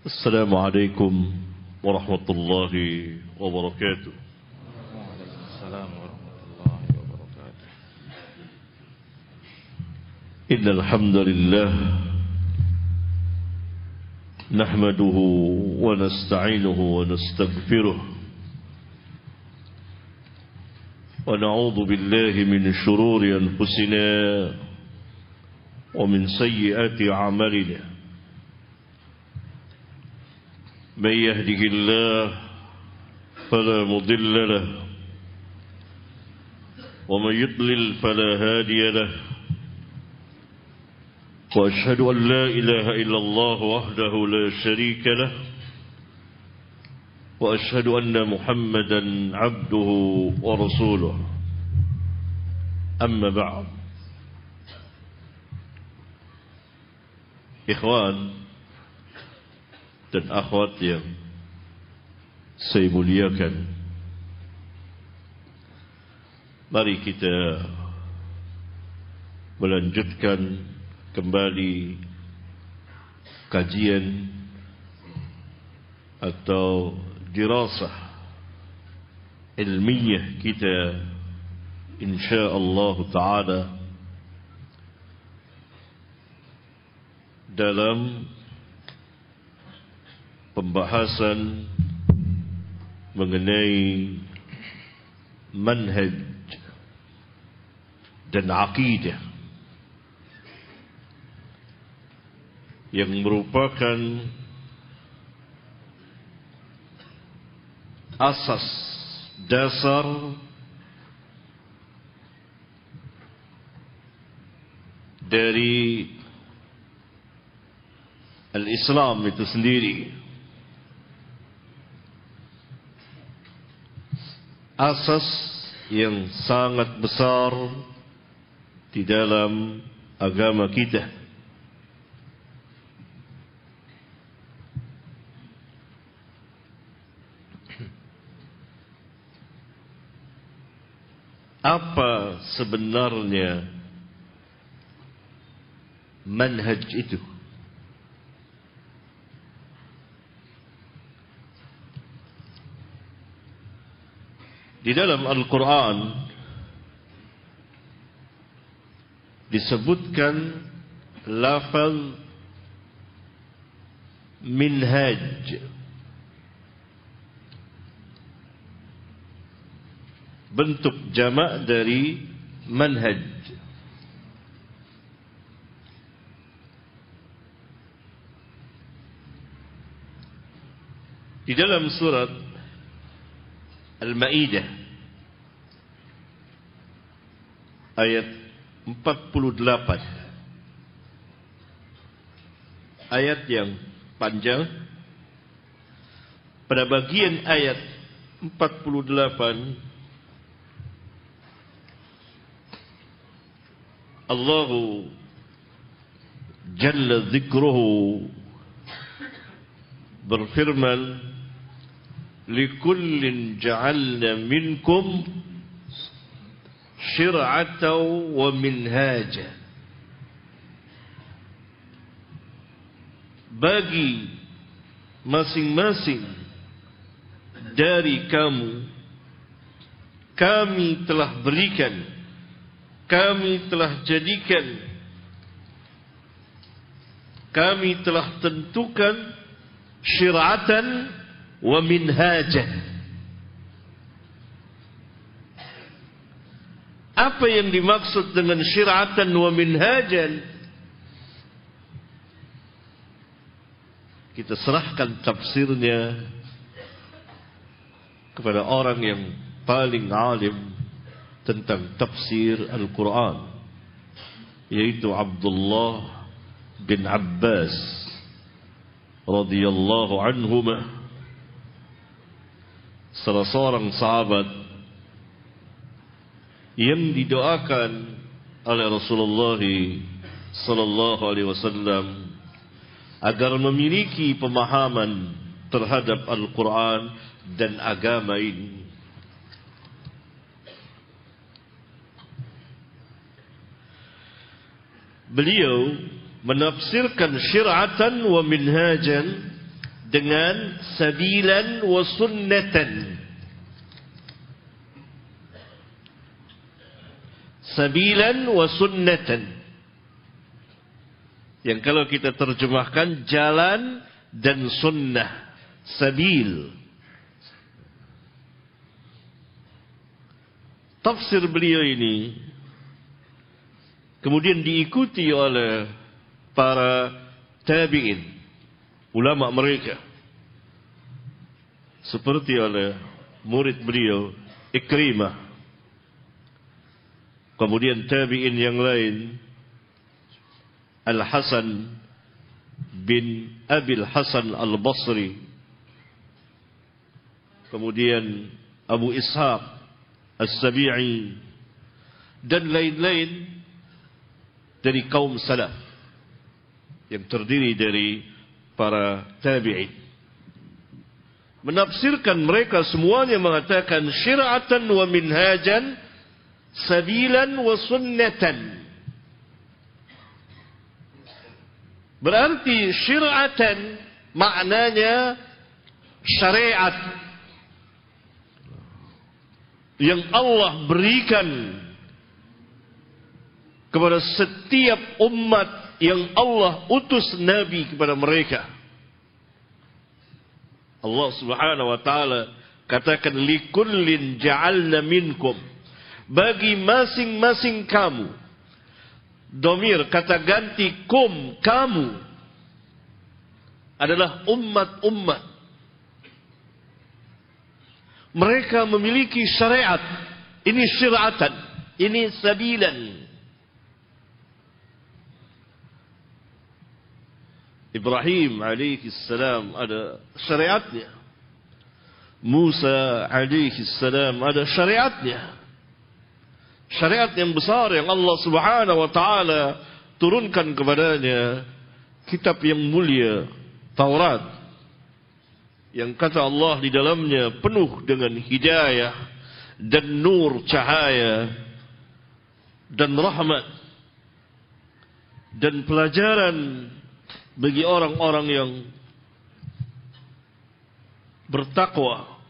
السلام عليكم ورحمة الله وبركاته. وعليكم السلام ورحمة الله وبركاته. إن الحمد لله نحمده ونستعينه ونستغفره ونعوذ بالله من شرور أنفسنا ومن سيئات أعمالنا. من يهده الله فلا مضل له ومن يضلل فلا هادي له، وأشهد أن لا إله إلا الله وحده لا شريك له، وأشهد أن محمدا عبده ورسوله. أما بعد، إخوان dan akhwat yang saya muliakan, mari kita melanjutkan kembali kajian atau dirasah ilmiah kita insyaallah ta'ala dalam pembahasan mengenai manhaj dan akidah yang merupakan asas dasar dari al-Islam itu sendiri. Asas yang sangat besar di dalam agama kita. Apa sebenarnya manhaj itu? Di dalam Al-Quran disebutkan lafaz minhaj. Bentuk jamak dari manhaj. Di dalam surat Al-Ma'idah ayat 48, ayat yang panjang. Pada bagian ayat 48 Allahu Jalla Dzikruhu berfirman, likullin ja'alna minkum syir'atan wa minhaja. Bagi masing-masing dari kamu kami telah berikan, kami telah jadikan, kami telah tentukan syir'atan wa minhaja. Apa yang dimaksud dengan syir'atan wa minhajan? Kita serahkan tafsirnya kepada orang yang paling alim tentang tafsir Al-Quran, yaitu Abdullah bin Abbas radhiyallahu anhumah, salah seorang sahabat yang didoakan oleh Rasulullah sallallahu alaihi wasallam agar memiliki pemahaman terhadap Al-Quran dan agama ini. Beliau menafsirkan syir'atan wa minhajan dengan sabilan wa sunnatan. Sabilan wa sunnatan. Yang kalau kita terjemahkan jalan dan sunnah. Sabil. Tafsir beliau ini kemudian diikuti oleh para tabi'in, ulama mereka, seperti oleh murid beliau Ikrimah, kemudian tabi'in yang lain Al-Hasan bin Abil Hasan Al-Basri, kemudian Abu Ishaq As-Sabi'i, dan lain-lain dari kaum salaf yang terdiri dari para tabi'in. Menafsirkan mereka semuanya mengatakan syir'atan wa minhajan, sabilan wa sunnatan. Berarti syir'atan maknanya syariat yang Allah berikan kepada setiap umat yang Allah utus Nabi kepada mereka. Allah Subhanahu wa ta'ala katakan likullin ja'alna minkum, bagi masing-masing kamu. Domir kata ganti kum, kamu adalah umat-umat. Mereka memiliki syariat. Ini syir'atan, ini sabilan. Ibrahim alaihi salam ada syariatnya. Musa alaihi salam ada syariatnya. Syariat yang besar yang Allah Subhanahu wa ta'ala turunkan kepadanya, kitab yang mulia, Taurat, yang kata Allah di dalamnya penuh dengan hidayah dan nur cahaya dan rahmat dan pelajaran bagi orang-orang yang bertakwa.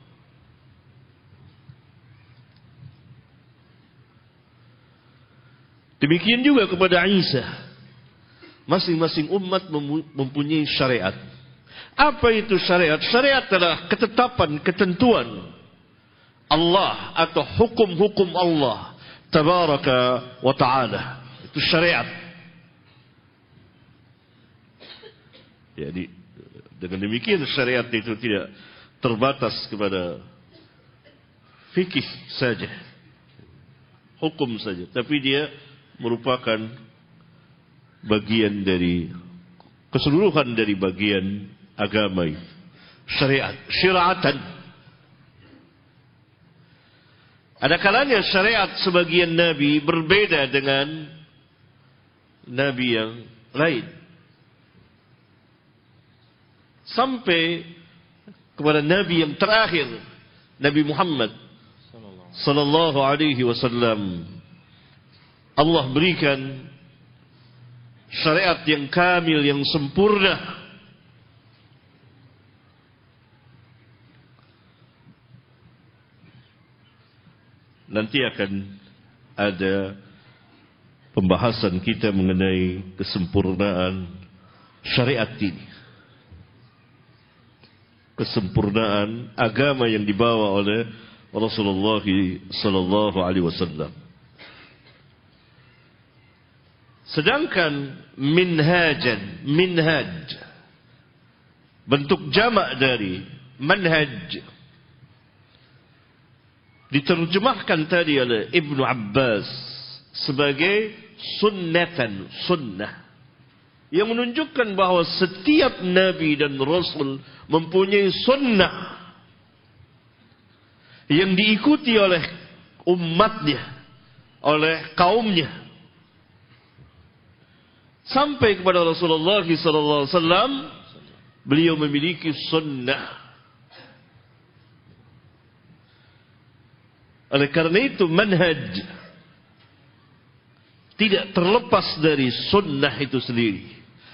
Demikian juga kepada Isa. Masing-masing umat mempunyai syariat. Apa itu syariat? Syariat adalah ketetapan, ketentuan Allah atau hukum-hukum Allah Tabaraka wa ta'ala. Itu syariat. Jadi dengan demikian syariat itu tidak terbatas kepada fikih saja, hukum saja, tapi dia merupakan bagian dari keseluruhan dari bagian agama itu. Syariat, syir'atan. Ada kalanya syariat sebagian nabi berbeda dengan nabi yang lain, sampai kepada nabi yang terakhir, Nabi Muhammad sallallahu alaihi wasallam. Allah berikan syariat yang kamil, yang sempurna. Nanti akan ada pembahasan kita mengenai kesempurnaan syariat ini, kesempurnaan agama yang dibawa oleh Rasulullah sallallahu alaihi wasallam. Sedangkan minhajan, minhaj, bentuk jamak dari manhaj, diterjemahkan tadi oleh Ibnu Abbas sebagai sunnatan, sunnah, yang menunjukkan bahawa setiap nabi dan rasul mempunyai sunnah yang diikuti oleh umatnya, oleh kaumnya, sampai kepada Rasulullah SAW. Beliau memiliki sunnah. Oleh karena itu manhaj tidak terlepas dari sunnah itu sendiri.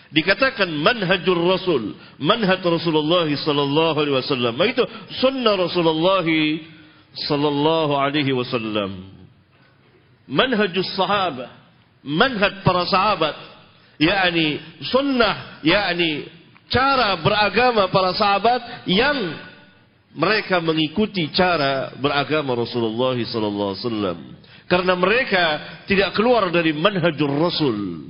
dikatakan manhajur Rasul, manhaj Rasulullah sallallahu alaihi wasallam. Itu sunnah Rasulullah sallallahu alaihi wasallam. Manhajus sahabah, manhaj para sahabat, yakni sunnah, yakni cara beragama para sahabat yang mereka mengikuti cara beragama Rasulullah sallallahu alaihi wasallam. Karena mereka tidak keluar dari manhajur Rasul.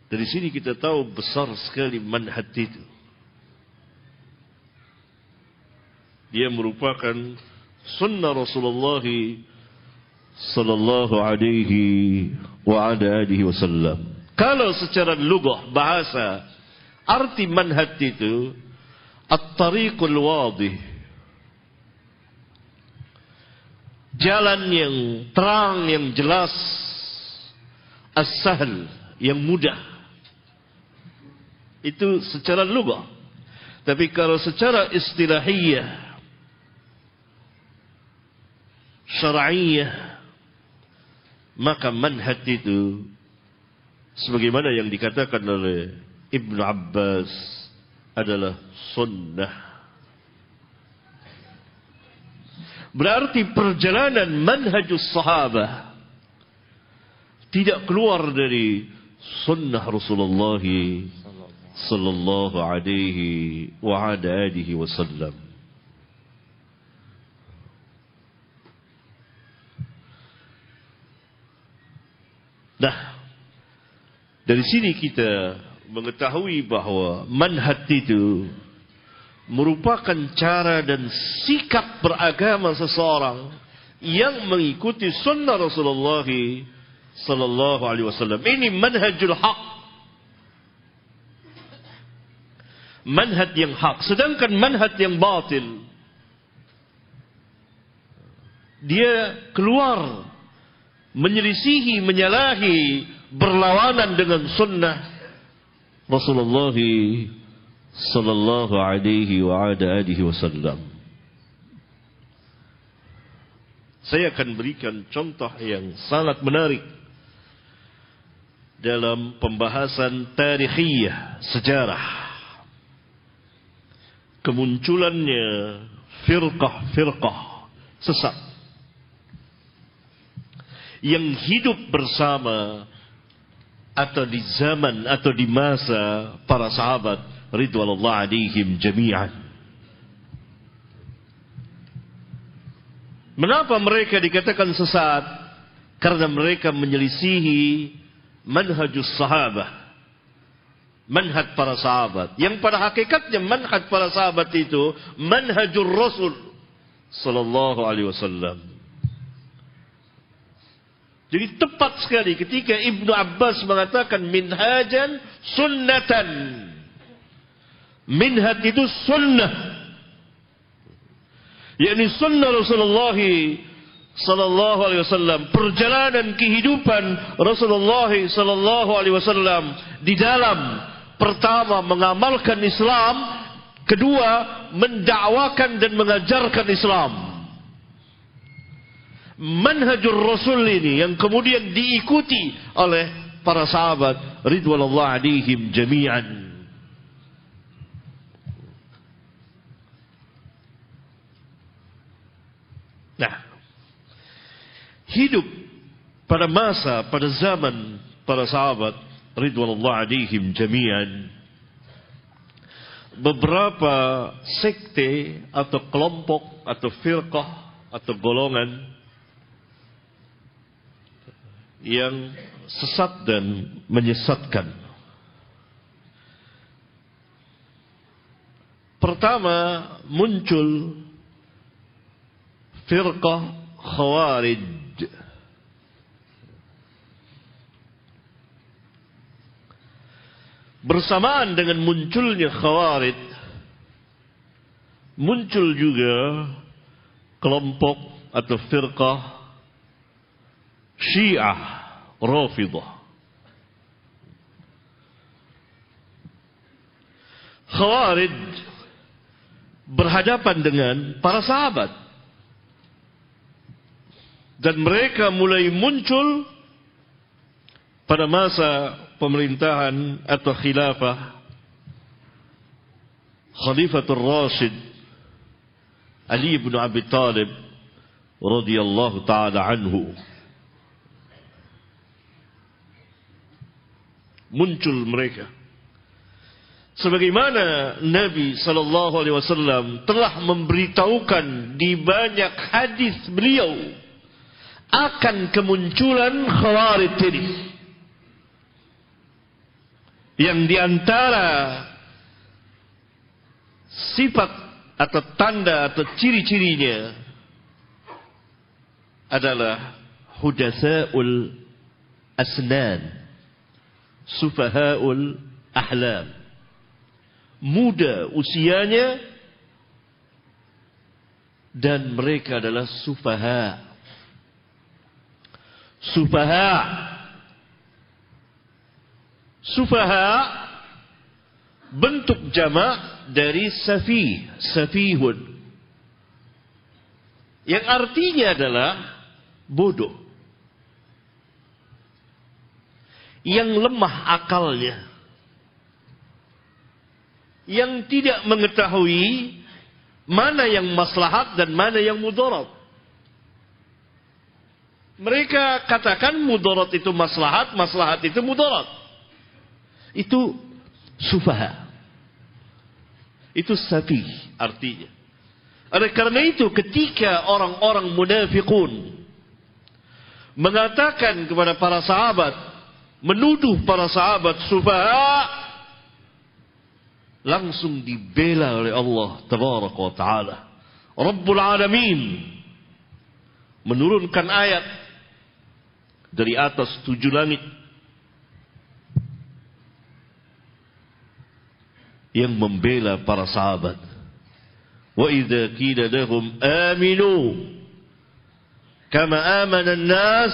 Dari sini kita tahu besar sekali manhaj itu. Dia merupakan sunnah Rasulullah sallallahu alaihi wa ala alihi wasallam. Kalau secara lugah bahasa, arti manhaj itu at-tariqul wadih. Jalan yang terang, yang jelas, as-sahl, yang mudah. Itu secara lugah. Tapi kalau secara istilahiyah, syar'iyah, maka manhaj itu sebagaimana yang dikatakan oleh Ibnu Abbas adalah sunnah. Berarti perjalanan manhajus sahabah tidak keluar dari sunnah Rasulullah sallallahu alaihi wa ala alihi wasallam. Nah, dari sini kita mengetahui bahwa manhaj itu merupakan cara dan sikap beragama seseorang yang mengikuti sunnah Rasulullah sallallahu alaihi wasallam. Ini manhajul haq. Manhaj yang hak. Sedangkan manhaj yang batil, dia keluar, menyelisihi, menyalahi, berlawanan dengan sunnah Rasulullah sallallahu alaihi wa ala alihi wasallam. Saya akan berikan contoh yang sangat menarik dalam pembahasan tarikhiyah, sejarah kemunculannya firqah-firqah sesat yang hidup bersama atau di zaman atau di masa para sahabat ridwanullah alaihim jami'an. Mengapa mereka dikatakan sesat? Karena mereka menyelisihi manhajus sahabah, manhaj para sahabat, yang pada hakikatnya manhaj para sahabat itu manhajur Rasul sallallahu alaihi wasallam. Jadi tepat sekali ketika Ibnu Abbas mengatakan minhajan sunnatan. Minhaj itu sunnah, yakni sunnah Rasulullah sallallahu alaihi wasallam, perjalanan kehidupan Rasulullah sallallahu alaihi wasallam di dalam pertama mengamalkan Islam, kedua mendakwakan dan mengajarkan Islam. Manhajur Rasul ini yang kemudian diikuti oleh para sahabat ridwanullah alaihim jami'an. Nah, hidup pada masa, pada zaman para sahabat ridwanullah alaihim jami'an, beberapa sekte atau kelompok atau firqah atau golongan yang sesat dan menyesatkan. Pertama muncul firqah Khawarij. Bersamaan dengan munculnya Khawarij, muncul juga kelompok atau firqah Syiah Rafidah. Khawarij berhadapan dengan para sahabat, dan mereka mulai muncul pada masa pemerintahan atau khilafah Khalifatul Rashid Ali bin Abi Thalib radhiyallahu taala anhu, muncul mereka sebagaimana Nabi sallallahu alaihi wasallam telah memberitahukan di banyak hadis beliau akan kemunculan Khawarij ini, yang diantara sifat atau tanda atau ciri-cirinya adalah hudatsaul asnan, sufahaul ahlam, muda usianya dan mereka adalah sufaha. Sufaha bentuk jamak dari safihun, yang artinya adalah bodoh, yang lemah akalnya, yang tidak mengetahui mana yang maslahat dan mana yang mudarat. Mereka katakan mudarat itu maslahat, maslahat itu mudarat. Itu sufaha. Itu safih artinya. Oleh karena itu ketika orang-orang munafiqun mengatakan kepada para sahabat, menuduh para sahabat sufaha, langsung dibela oleh Allah tabaraka wa taala. Rabbul alamin menurunkan ayat dari atas 7 langit yang membela para sahabat. Wa idza qila lahum aminu kama amana an-nas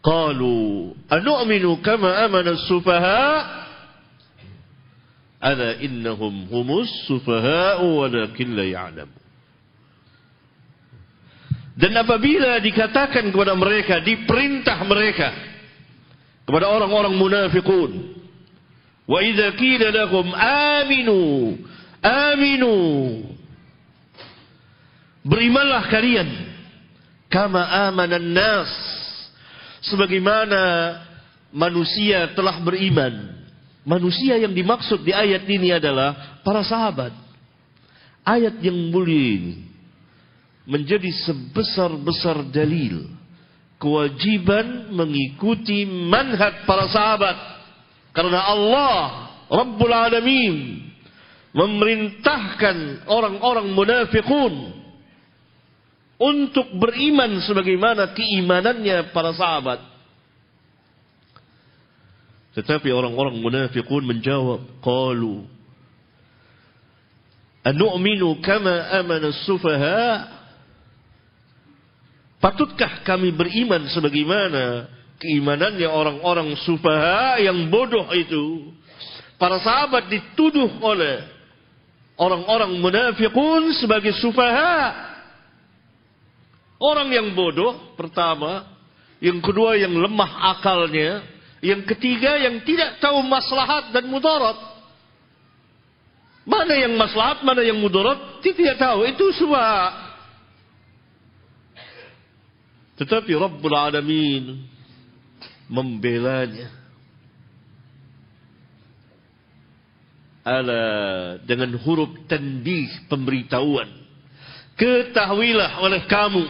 qalu anu'minu kama amana as-sufaha ala innahum humus sufaha walakin la ya'lamun. Dan apabila dikatakan kepada mereka, diperintah mereka kepada orang-orang munafiqun, wa idza qila lahum aminu, aminu, berimanlah kalian kama amanan nas, sebagaimana manusia telah beriman. Manusia yang dimaksud di ayat ini adalah para sahabat. Ayat yang mulia ini menjadi sebesar-besar dalil kewajiban mengikuti manhaj para sahabat, karena Allah Rabbul Alamin memerintahkan orang-orang munafiqun untuk beriman sebagaimana keimanannya para sahabat. Tetapi orang-orang munafiqun menjawab, qalu anu'minu kama amana as-sufaha, patutkah kami beriman sebagaimana keimanannya orang-orang sufaha yang bodoh itu? Para sahabat dituduh oleh orang-orang munafiqun sebagai sufaha, orang yang bodoh pertama, yang kedua yang lemah akalnya, yang ketiga yang tidak tahu maslahat dan mudarat. Mana yang maslahat, mana yang mudarat, dia tidak tahu, itu sufaha. Tetapi Rabbul Alamin membelanya. Ala, dengan huruf tanbih, pemberitahuan. Ketahuilah oleh kamu,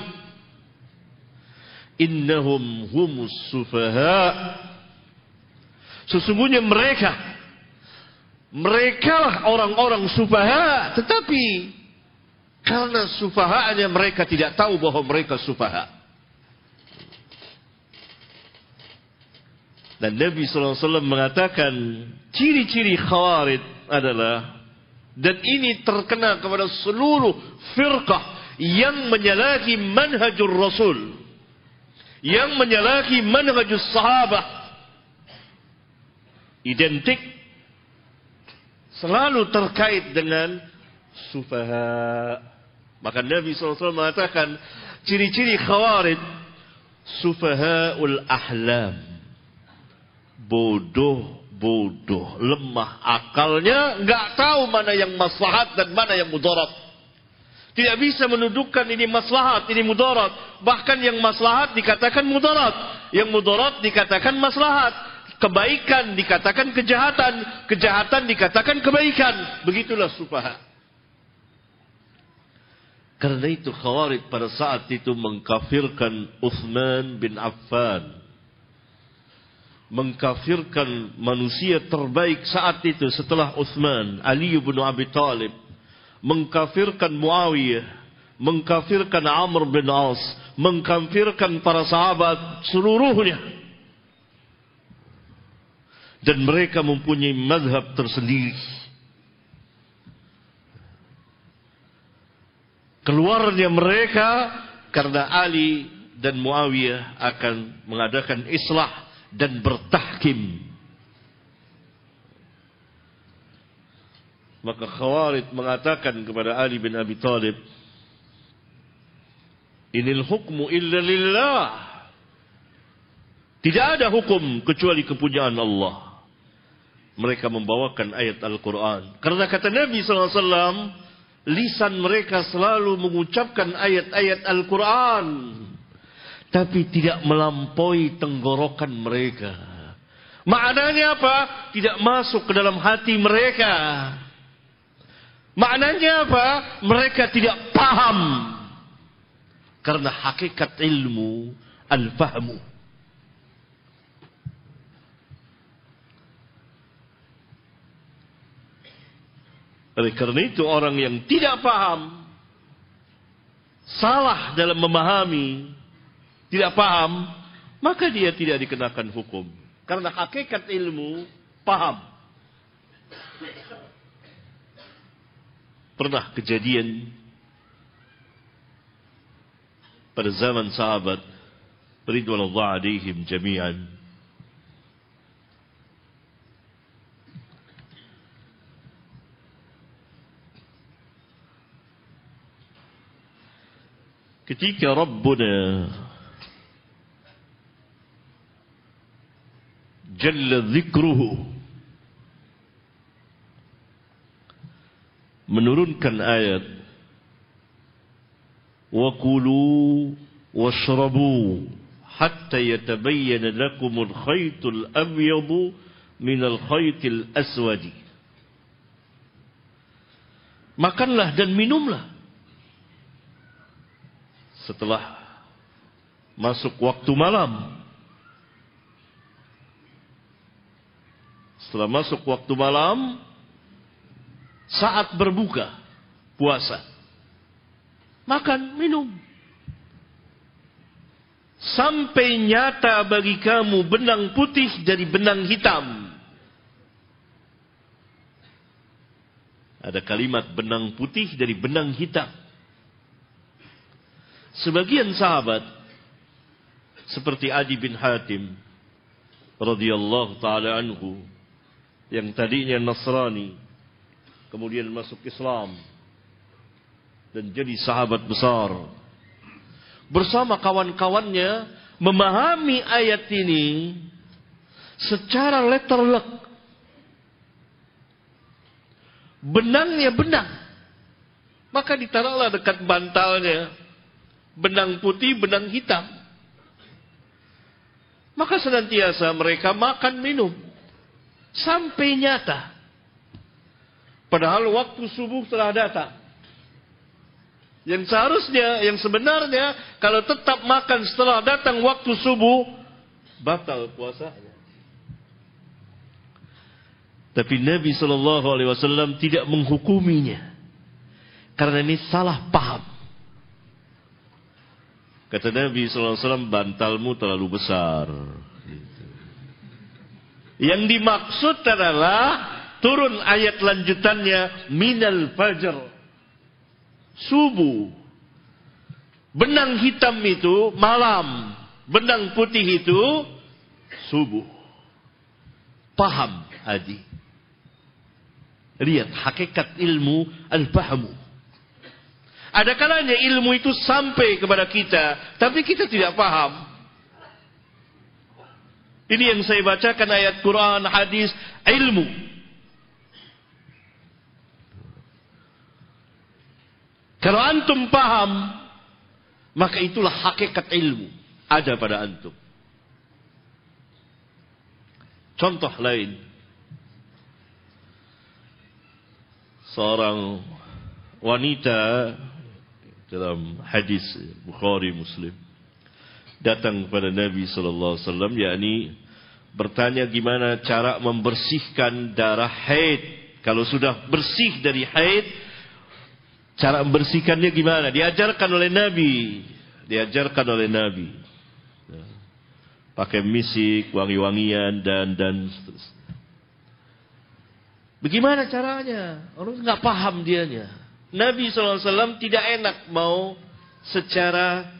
innahum humus sufaha, sesungguhnya mereka lah orang-orang sufaha, tetapi karena sufahaannya mereka tidak tahu bahwa mereka sufaha. Dan Nabi SAW mengatakan ciri-ciri Khawarij adalah, dan ini terkena kepada seluruh firqah yang menyalahi manhajur Rasul, yang menyalahi manhajus sahabah, identik selalu terkait dengan sufaha. Maka Nabi SAW mengatakan ciri-ciri Khawarij, sufahaul ahlam, bodoh, lemah akalnya, nggak tahu mana yang maslahat dan mana yang mudarat. Tidak bisa menundukkan ini maslahat, ini mudarat. Bahkan yang maslahat dikatakan mudarat, yang mudarat dikatakan maslahat. Kebaikan dikatakan kejahatan, kejahatan dikatakan kebaikan. Begitulah sufaha. Karena itu Khawarij pada saat itu mengkafirkan Utsman bin Affan, mengkafirkan manusia terbaik saat itu setelah Utsman, Ali bin Abi Thalib, mengkafirkan Muawiyah, mengkafirkan Amr bin As, mengkafirkan para sahabat seluruhnya. Dan mereka mempunyai mazhab tersendiri. Keluarnya mereka karena Ali dan Muawiyah akan mengadakan islah dan bertahkim. Maka Khawarij mengatakan kepada Ali bin Abi Thalib, "Inil hukmu illa lillah." Tidak ada hukum kecuali kepunyaan Allah. Mereka membawakan ayat Al-Quran. Karena kata Nabi SAW, lisan mereka selalu mengucapkan ayat-ayat Al-Quran, tapi tidak melampaui tenggorokan mereka. Maknanya apa? Tidak masuk ke dalam hati mereka. Maknanya apa? Mereka tidak paham. Karena hakikat ilmu al-fahmu. Oleh karena itu orang yang tidak paham, salah dalam memahami, tidak paham, maka dia tidak dikenakan hukum. Karena hakikat ilmu paham. Pernah kejadian pada zaman sahabat ridwanullah alaihim jami'an. Ketika Rabbuna Jalla Dzikruhu menurunkan ayat wa kulu washrabu hatta yatabayyana lakumul khaytul abyadu minal khaytil aswadi. Makanlah dan minumlah setelah masuk waktu malam. Setelah masuk waktu malam, saat berbuka puasa, makan, minum. Sampai nyata bagi kamu benang putih dari benang hitam. Ada kalimat benang putih dari benang hitam. Sebagian sahabat seperti Adi bin Hatim radhiyallahu taala anhu, yang tadinya Nasrani kemudian masuk Islam dan jadi sahabat besar, bersama kawan-kawannya memahami ayat ini secara letterlek. Benangnya benang, maka ditaruhlah dekat bantalnya benang putih, benang hitam. Maka senantiasa mereka makan minum sampai nyata. Padahal waktu subuh telah datang. Yang seharusnya, yang sebenarnya, kalau tetap makan setelah datang waktu subuh, batal puasanya. Tapi Nabi SAW tidak menghukuminya, karena ini salah paham. Kata Nabi SAW, bantalmu terlalu besar. Yang dimaksud adalah turun ayat lanjutannya, minal fajar, subuh. Benang hitam itu malam, benang putih itu subuh. Paham, Adi. Lihat hakikat ilmu al-fahmu. Ada kalanya ilmu itu sampai kepada kita, tapi kita tidak paham. Ini yang saya bacakan ayat Quran, hadis, ilmu. Kalau antum paham, maka itulah hakikat ilmu. Ada pada antum. Contoh lain. Seorang wanita dalam hadis Bukhari Muslim datang kepada Nabi sallallahu alaihi wasallam, yakni bertanya gimana cara membersihkan darah haid. Kalau sudah bersih dari haid, cara membersihkannya gimana? Diajarkan oleh Nabi. Pakai misik, wangi-wangian dan seterusnya. Bagaimana caranya? Orang nggak paham dianya. Nabi SAW tidak enak mau secara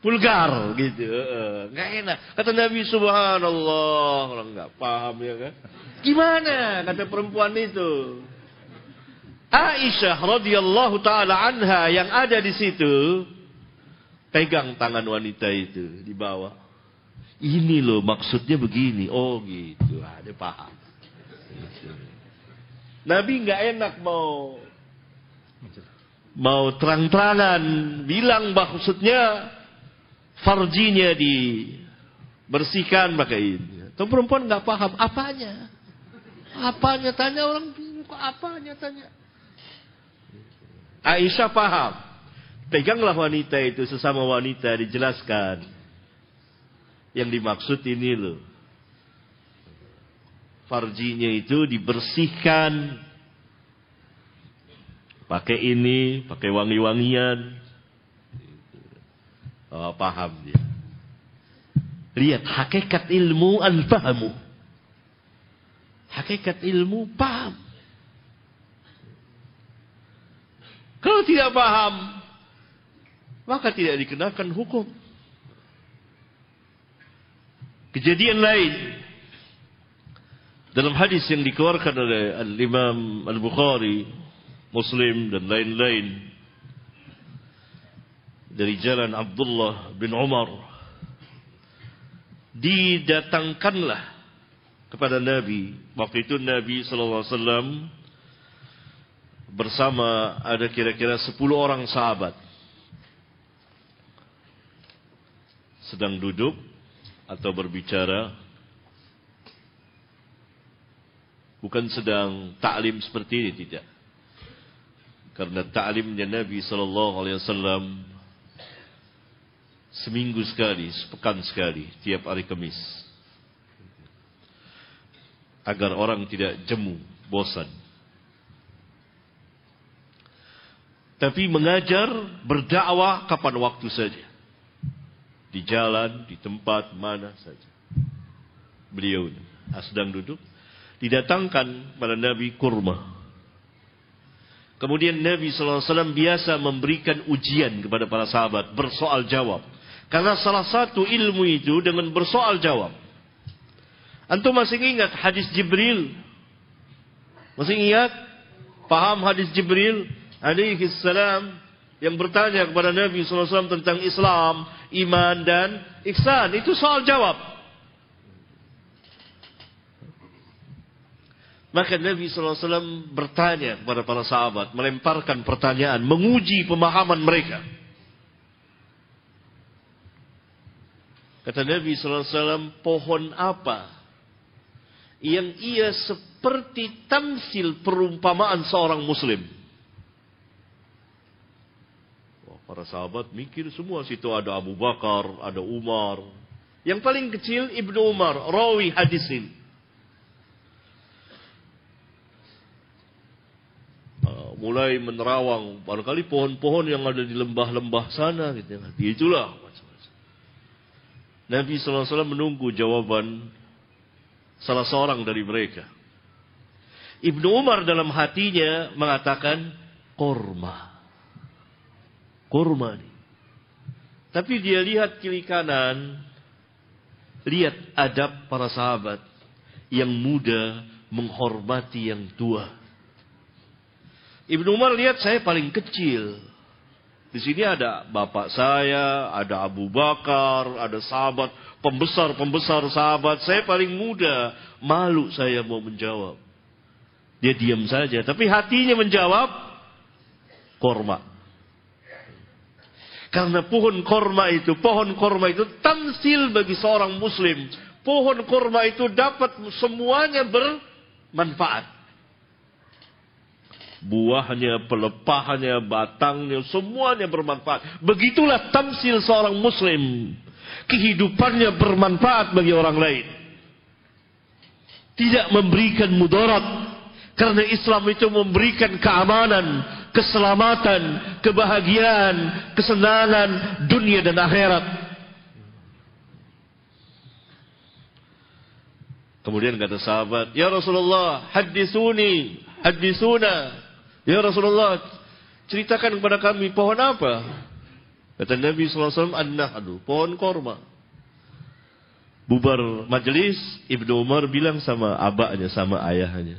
vulgar gitu. Nggak enak. Kata Nabi, subhanallah, orang nggak paham ya kan? Gimana? Kata perempuan itu. Aisyah radhiyallahu taala anha yang ada di situ pegang tangan wanita itu di bawah. Ini loh maksudnya begini. Oh gitu. Dia paham. Nabi nggak enak mau terang-terangan bilang maksudnya farjinya dibersihkan pakai ini. Tuh perempuan nggak paham apanya. Apanya tanya orang, kok apanya tanya. Aisyah paham. Peganglah wanita itu, sesama wanita dijelaskan. Yang dimaksud ini loh. Farjinya itu dibersihkan. Pakai ini, pakai wangi-wangian. Oh, paham dia. Lihat hakikat ilmu al-fahamu. Hakikat ilmu paham. Kalau tidak paham, maka tidak dikenakan hukum. Kejadian lain dalam hadis yang dikeluarkan oleh Al-Imam Al-Bukhari, Muslim dan lain-lain dari jalan Abdullah bin Umar, didatangkanlah kepada Nabi. Waktu itu Nabi SAW bersama ada kira-kira 10 orang sahabat sedang duduk atau berbicara. Bukan sedang ta'lim seperti ini, tidak. Karena ta'limnya Nabi SAW seminggu sekali, sepekan sekali, tiap hari Kamis. Agar orang tidak jemu, bosan. Tapi mengajar, berdakwah kapan waktu saja. Di jalan, di tempat mana saja. Beliau sedang duduk. Didatangkan pada Nabi kurma. Kemudian Nabi SAW biasa memberikan ujian kepada para sahabat, bersoal jawab. Karena salah satu ilmu itu dengan bersoal jawab. Antum masih ingat hadis Jibril? Masih ingat? Paham hadis Jibril alaihi salam yang bertanya kepada Nabi SAW tentang Islam, iman dan ihsan. Itu soal jawab. Maka Nabi SAW bertanya kepada para sahabat, melemparkan pertanyaan, menguji pemahaman mereka. Kata Nabi SAW, pohon apa yang ia seperti tamsil perumpamaan seorang muslim? Wah, para sahabat mikir semua, situ ada Abu Bakar, ada Umar. Yang paling kecil Ibnu Umar, rawi hadis ini. Mulai menerawang barangkali pohon-pohon yang ada di lembah-lembah sana gitu. Itulah macam-macam. Nabi SAW menunggu jawaban salah seorang dari mereka. Ibnu Umar dalam hatinya mengatakan korma. Korma nih. Tapi dia lihat kiri kanan, lihat adab para sahabat yang muda menghormati yang tua. Ibnu Umar lihat saya paling kecil. Di sini ada bapak saya, ada Abu Bakar, ada sahabat, pembesar sahabat. Saya paling muda, malu saya mau menjawab. Dia diam saja, tapi hatinya menjawab, korma. Karena pohon korma itu tamsil bagi seorang muslim. Pohon korma itu dapat semuanya bermanfaat. Buahnya, pelepahannya, batangnya, semuanya bermanfaat. Begitulah tamsil seorang muslim. Kehidupannya bermanfaat bagi orang lain. Tidak memberikan mudarat. Karena Islam itu memberikan keamanan, keselamatan, kebahagiaan, kesenangan dunia dan akhirat. Kemudian kata sahabat, "Ya Rasulullah, hadisuna. Ya Rasulullah, ceritakan kepada kami pohon apa?" Kata Nabi SAW, "An-nahdu, pohon korma." Bubar majelis, Ibnu Umar bilang sama abaknya, sama ayahnya,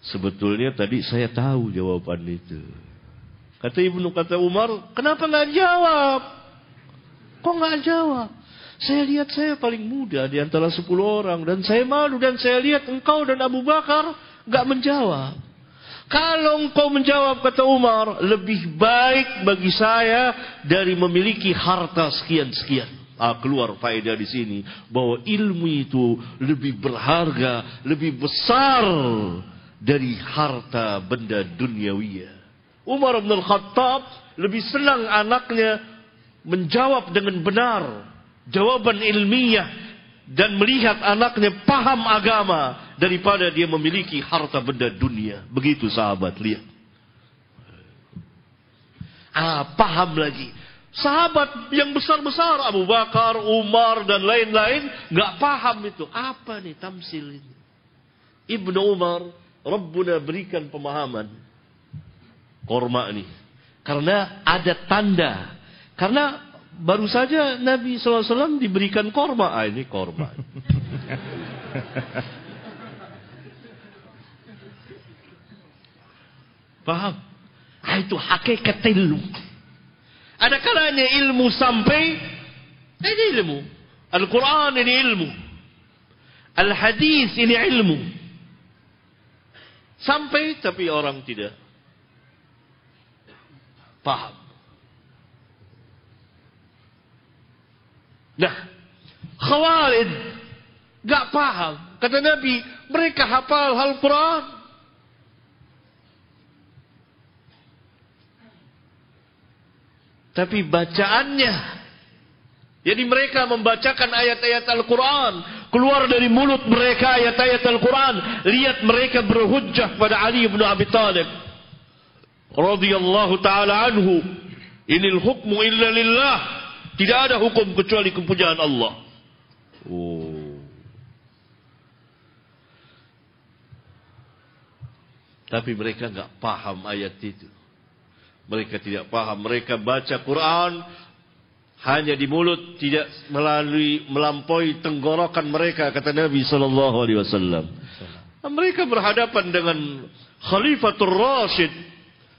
"Sebetulnya tadi saya tahu jawaban itu." Kata Umar, "Kenapa nggak jawab? Kok nggak jawab? Saya lihat saya paling muda di antara 10 orang. Dan saya malu dan saya lihat engkau dan Abu Bakar nggak menjawab. Kalau engkau menjawab," kata Umar, "lebih baik bagi saya dari memiliki harta sekian-sekian." Keluar faedah di sini bahwa ilmu itu lebih berharga, lebih besar dari harta benda duniawiyah. Umar bin Al-Khattab lebih senang anaknya menjawab dengan benar, jawaban ilmiah, dan melihat anaknya paham agama daripada dia memiliki harta benda dunia. Begitu sahabat, lihat. Paham lagi. Sahabat yang besar-besar, Abu Bakar, Umar, dan lain-lain, nggak paham itu. Apa nih tamsil ini? Ibnu Umar, Rabbuna berikan pemahaman korma ini. Karena ada tanda. Karena baru saja Nabi SAW diberikan korma. Ini korma. Paham? Itu hakikat ilmu. Ada kalanya ilmu sampai, ini ilmu. Al-Quran ini ilmu. Al-Hadis ini ilmu. Sampai tapi orang tidak paham. Nah, Khawarij gak paham. Kata Nabi, mereka hafal Al-Quran. Tapi bacaannya, jadi mereka membacakan ayat-ayat Al-Quran, keluar dari mulut mereka ayat-ayat Al-Quran. Lihat mereka berhujjah pada Ali bin Abi Thalib radhiyallahu ta'ala anhu. Inil hukmu illa lillah. Tidak ada hukum kecuali kepunyaan Allah. Tapi mereka enggak paham ayat itu. Mereka tidak paham. Mereka baca Quran hanya di mulut, tidak melampaui tenggorokan mereka, kata Nabi SAW. Mereka berhadapan dengan Khalifatul Rashid,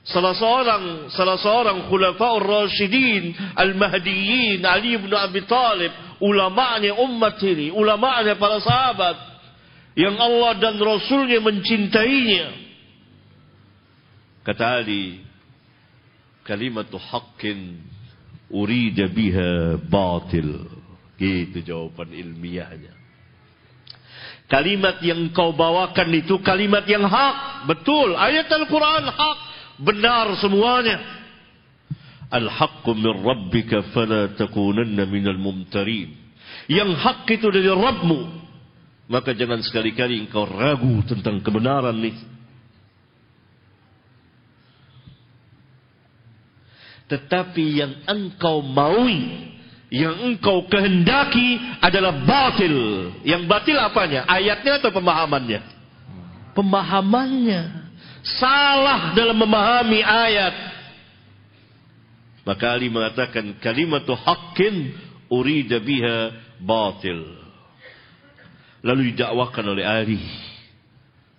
salah seorang Khulafaur Rashidin Al-Mahdiyin, Ali bin Abi Thalib, ulama'nya umat ini, ulama'nya para sahabat yang Allah dan Rasulnya mencintainya. Kata Ali, "Kalimatu haqqin urida biha batil." Gitu jawaban ilmiahnya. Kalimat yang kau bawakan itu kalimat yang hak. Betul, ayat Al-Quran hak, benar semuanya. Al-haqqu min rabbika fala takunanna minal mumtarin. Yang hak itu dari Rabbmu, maka jangan sekali-kali engkau ragu tentang kebenaran ini. Tetapi yang engkau maui, yang engkau kehendaki adalah batil. Yang batil apanya? Ayatnya atau pemahamannya? Pemahamannya. Salah dalam memahami ayat. Maka Ali mengatakan, "Kalimatu haqqin urida biha batil." Lalu didakwakan oleh Ali.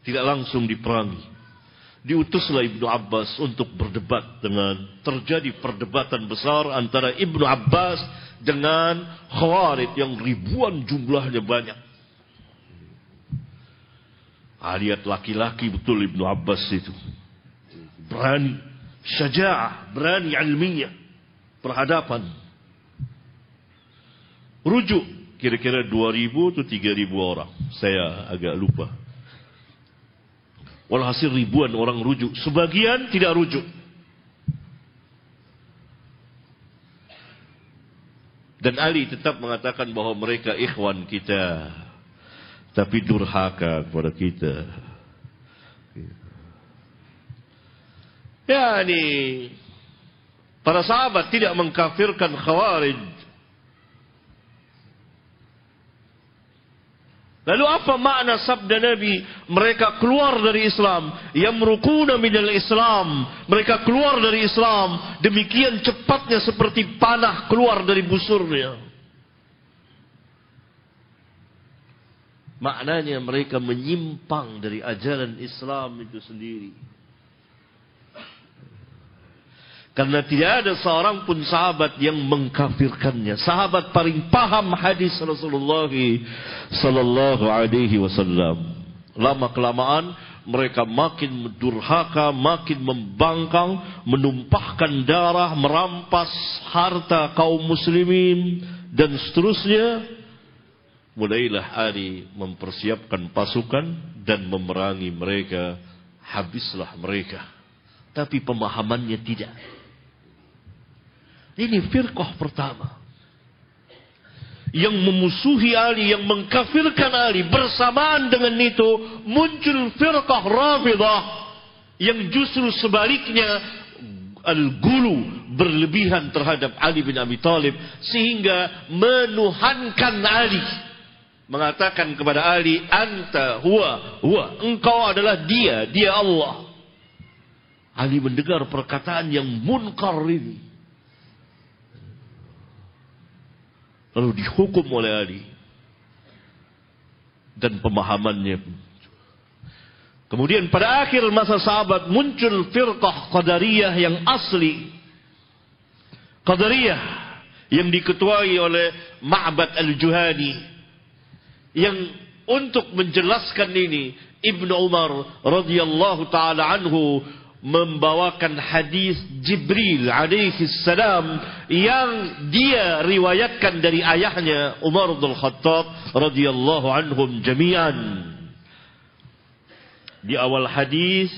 Tidak langsung diperangi. diutuslah Ibnu Abbas untuk berdebat terjadi perdebatan besar antara Ibnu Abbas dengan Khawarij yang ribuan jumlahnya banyak. Lihat laki-laki betul Ibnu Abbas itu. Berani, syaja'ah, berani ilmiah, berhadapan. Rujuk kira-kira 2.000 atau 3.000 orang. Saya agak lupa. Walhasil ribuan orang rujuk. Sebagian tidak rujuk. Dan Ali tetap mengatakan bahwa mereka ikhwan kita, tapi durhaka kepada kita. Yani para sahabat tidak mengkafirkan Khawarij. Lalu apa makna sabda Nabi? Mereka keluar dari Islam. Yamruquna minal Islam. Mereka keluar dari Islam. Demikian cepatnya seperti panah keluar dari busurnya. Maknanya mereka menyimpang dari ajaran Islam itu sendiri. Karena tidak ada seorang pun sahabat yang mengkafirkannya. Sahabat paling paham hadis Rasulullah sallallahu alaihi wasallam. Lama kelamaan mereka makin durhaka, makin membangkang, menumpahkan darah, merampas harta kaum muslimin dan seterusnya. Mulailah Ali mempersiapkan pasukan dan memerangi mereka. Habislah mereka. Tapi pemahamannya tidak. Ini firqah pertama yang memusuhi Ali, yang mengkafirkan Ali. Bersamaan dengan itu muncul firqah Rafidah yang justru sebaliknya al-gulu, berlebihan terhadap Ali bin Abi Thalib, sehingga menuhankan Ali, mengatakan kepada Ali, anta huwa, engkau adalah dia Allah. Ali mendengar perkataan yang munkar ini, lalu dihukum oleh Ali. Dan pemahamannya. Kemudian pada akhir masa sahabat muncul firqah Qadariyah yang asli. Qadariyah yang diketuai oleh Ma'bad al-Juhani. Yang untuk menjelaskan ini, Ibnu Umar radhiyallahu ta'ala anhu membawakan hadis Jibril alaihi salam yang dia riwayatkan dari ayahnya Umar bin Khattab radhiyallahu anhum jami'an. Di awal hadis,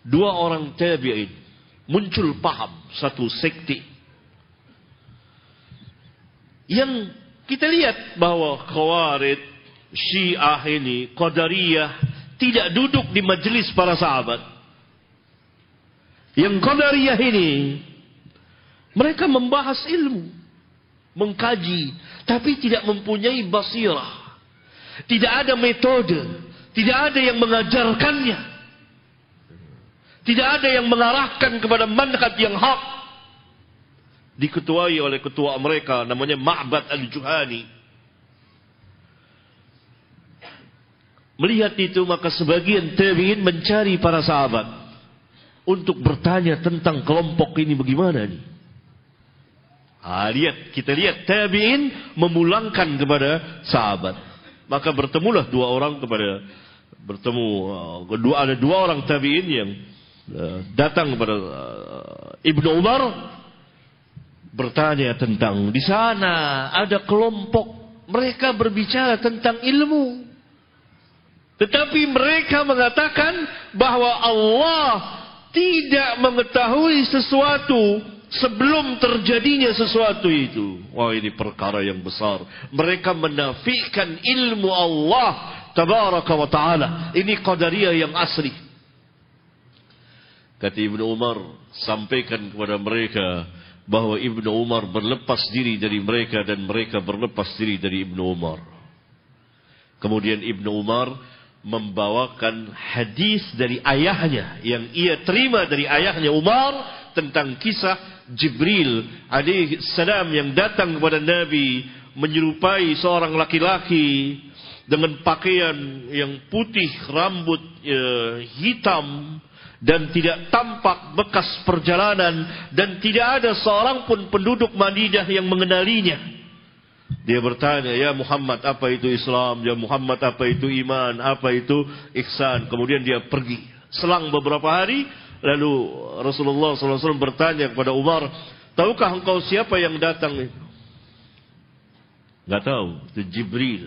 dua orang tabi'in muncul paham satu sekte yang kita lihat bahwa Khawarij, Syiah ini, Qadariyah tidak duduk di majelis para sahabat. Yang Qadariyah ini, mereka membahas ilmu, mengkaji, tapi tidak mempunyai basirah. Tidak ada metode, tidak ada yang mengajarkannya, tidak ada yang mengarahkan kepada manhaj yang hak. Diketuai oleh ketua mereka, namanya Ma'bad al-Juhani. Melihat itu, maka sebagian tabi'in mencari para sahabat untuk bertanya tentang kelompok ini bagaimana nih. Kita lihat tabi'in memulangkan kepada sahabat. Maka bertemulah ada dua orang tabi'in yang datang kepada Ibnu Umar, bertanya tentang, di sana ada kelompok mereka berbicara tentang ilmu. Tetapi mereka mengatakan bahwa Allah tidak mengetahui sesuatu sebelum terjadinya sesuatu itu. Wah, ini perkara yang besar. Mereka menafikan ilmu Allah tabaraka wa ta'ala. Ini Qadariyah yang asli. Kata Ibnu Umar, sampaikan kepada mereka bahwa Ibnu Umar berlepas diri dari mereka dan mereka berlepas diri dari Ibnu Umar. Kemudian Ibnu Umar membawakan hadis dari ayahnya yang ia terima dari ayahnya Umar tentang kisah Jibril alaihi salam yang datang kepada Nabi menyerupai seorang laki-laki dengan pakaian yang putih, rambut hitam, dan tidak tampak bekas perjalanan, dan tidak ada seorang pun penduduk Madinah yang mengenalinya. Dia bertanya, "Ya Muhammad, apa itu Islam? Ya Muhammad, apa itu iman? Apa itu ihsan?" Kemudian dia pergi. Selang beberapa hari, lalu Rasulullah SAW bertanya kepada Umar, "Tahukah engkau siapa yang datang itu?" Enggak tahu, itu Jibril.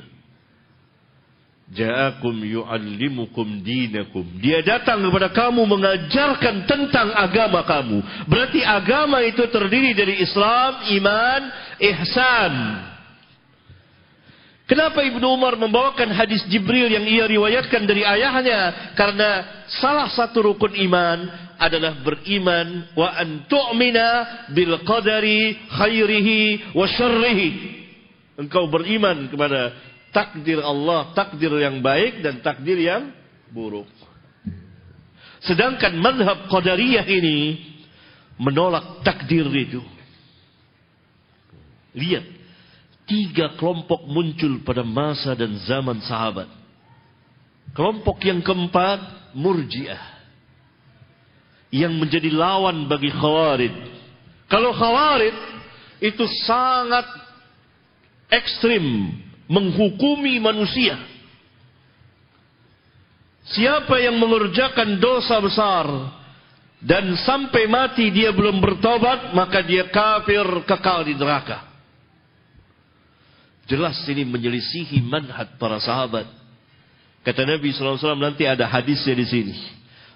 Ja'akum yu'allimukum dinakum. Dia datang kepada kamu mengajarkan tentang agama kamu. Berarti agama itu terdiri dari Islam, iman, ihsan. Kenapa Ibnu Umar membawakan hadis Jibril yang ia riwayatkan dari ayahnya? Karena salah satu rukun iman adalah beriman wa an tu'mina bil qadari khairihi wa syarrihi. Engkau beriman kepada takdir Allah, takdir yang baik dan takdir yang buruk. Sedangkan mazhab Qadariyah ini menolak takdir itu. Lihat, 3 kelompok muncul pada masa dan zaman sahabat. Kelompok yang keempat, Murji'ah, yang menjadi lawan bagi Khawarij. Kalau Khawarij itu sangat ekstrim, menghukumi manusia. Siapa yang mengerjakan dosa besar dan sampai mati dia belum bertobat, maka dia kafir, kekal di neraka. Jelas ini menyelisihi manhaj para sahabat. Kata Nabi SAW, nanti ada hadisnya di sini.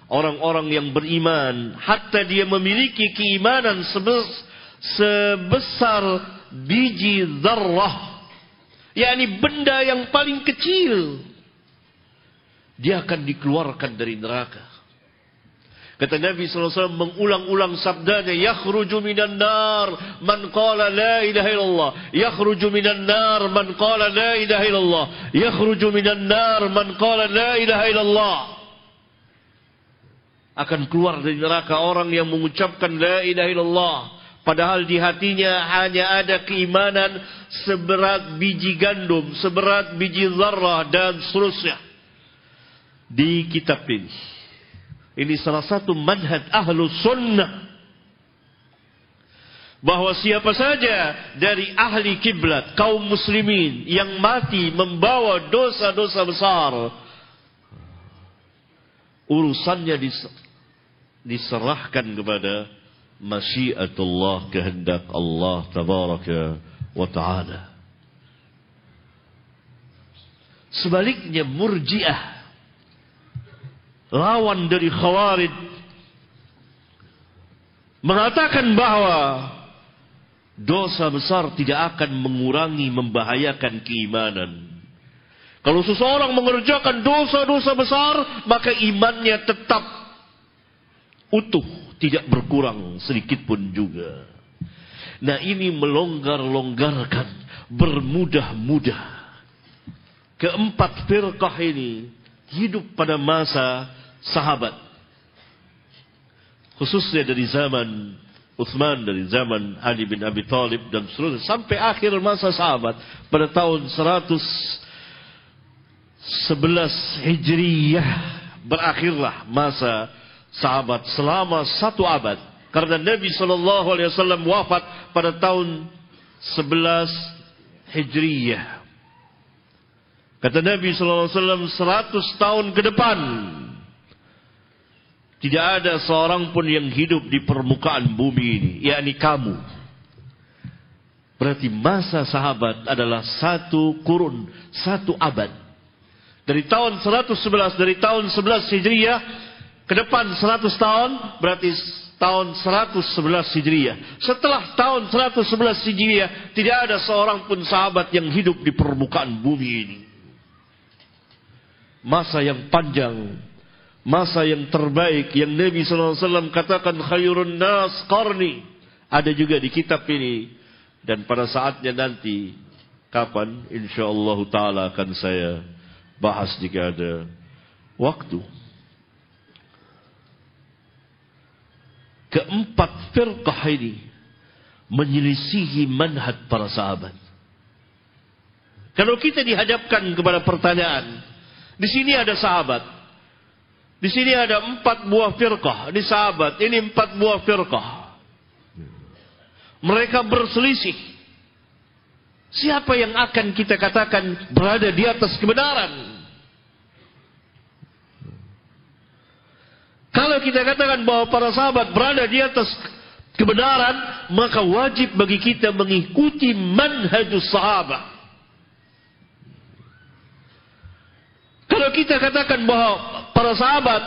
Orang-orang yang beriman, hatta dia memiliki keimanan sebesar biji dzarrah, yakni benda yang paling kecil, dia akan dikeluarkan dari neraka. Kata Nabi SAW mengulang-ulang sabdanya, yakhruju minan nar man qala la ilaha illallah, yakhruju minan nar man qala la ilaha illallah, yakhruju minan nar man qala la ilaha illallah. Akan keluar dari neraka orang yang mengucapkan la ilaha illallah, padahal di hatinya hanya ada keimanan seberat biji gandum, seberat biji zarrah, dan seterusnya. Di kitab ini salah satu manhaj Ahlus Sunnah, bahwa siapa saja dari ahli kiblat, kaum muslimin yang mati membawa dosa-dosa besar, urusannya diserahkan kepada masyiatullah, kehendak Allah tabaraka wa ta'ala. Sebaliknya Murji'ah, lawan dari Khawarij, mengatakan bahwa dosa besar tidak akan mengurangi, membahayakan keimanan. Kalau seseorang mengerjakan dosa-dosa besar, maka imannya tetap utuh, tidak berkurang sedikit pun juga. Nah, ini melonggar-longgarkan, bermudah-mudah. Keempat firqah ini hidup pada masa sahabat, khususnya dari zaman Utsman, dari zaman Ali bin Abi Thalib dan seterusnya, sampai akhir masa sahabat pada tahun 111 Hijriyah berakhirlah masa sahabat selama 1 abad, karena Nabi SAW wafat pada tahun 11 Hijriyah. Kata Nabi SAW, 100 tahun ke depan tidak ada seorang pun yang hidup di permukaan bumi ini, yakni kamu. Berarti masa sahabat adalah 1 kurun, 1 abad. Dari tahun 111, dari tahun 11 Hijriyah ke depan 100 tahun, berarti tahun 111 Hijriyah. Setelah tahun 111 Hijriyah, tidak ada seorang pun sahabat yang hidup di permukaan bumi ini. Masa yang panjang, masa yang terbaik, yang Nabi SAW katakan khairun nas qarni, ada juga di kitab ini. Dan pada saatnya nanti, kapan? InsyaAllah ta'ala akan saya bahas jika ada waktu. Keempat firqah ini menyelisihi manhaj para sahabat. Kalau kita dihadapkan kepada pertanyaan, di sini ada sahabat, di sini ada 4 buah firqah, di sahabat ini 4 buah firqah. Mereka berselisih. Siapa yang akan kita katakan berada di atas kebenaran? Kalau kita katakan bahwa para sahabat berada di atas kebenaran, maka wajib bagi kita mengikuti manhajus sahabat. Kalau kita katakan bahwa para sahabat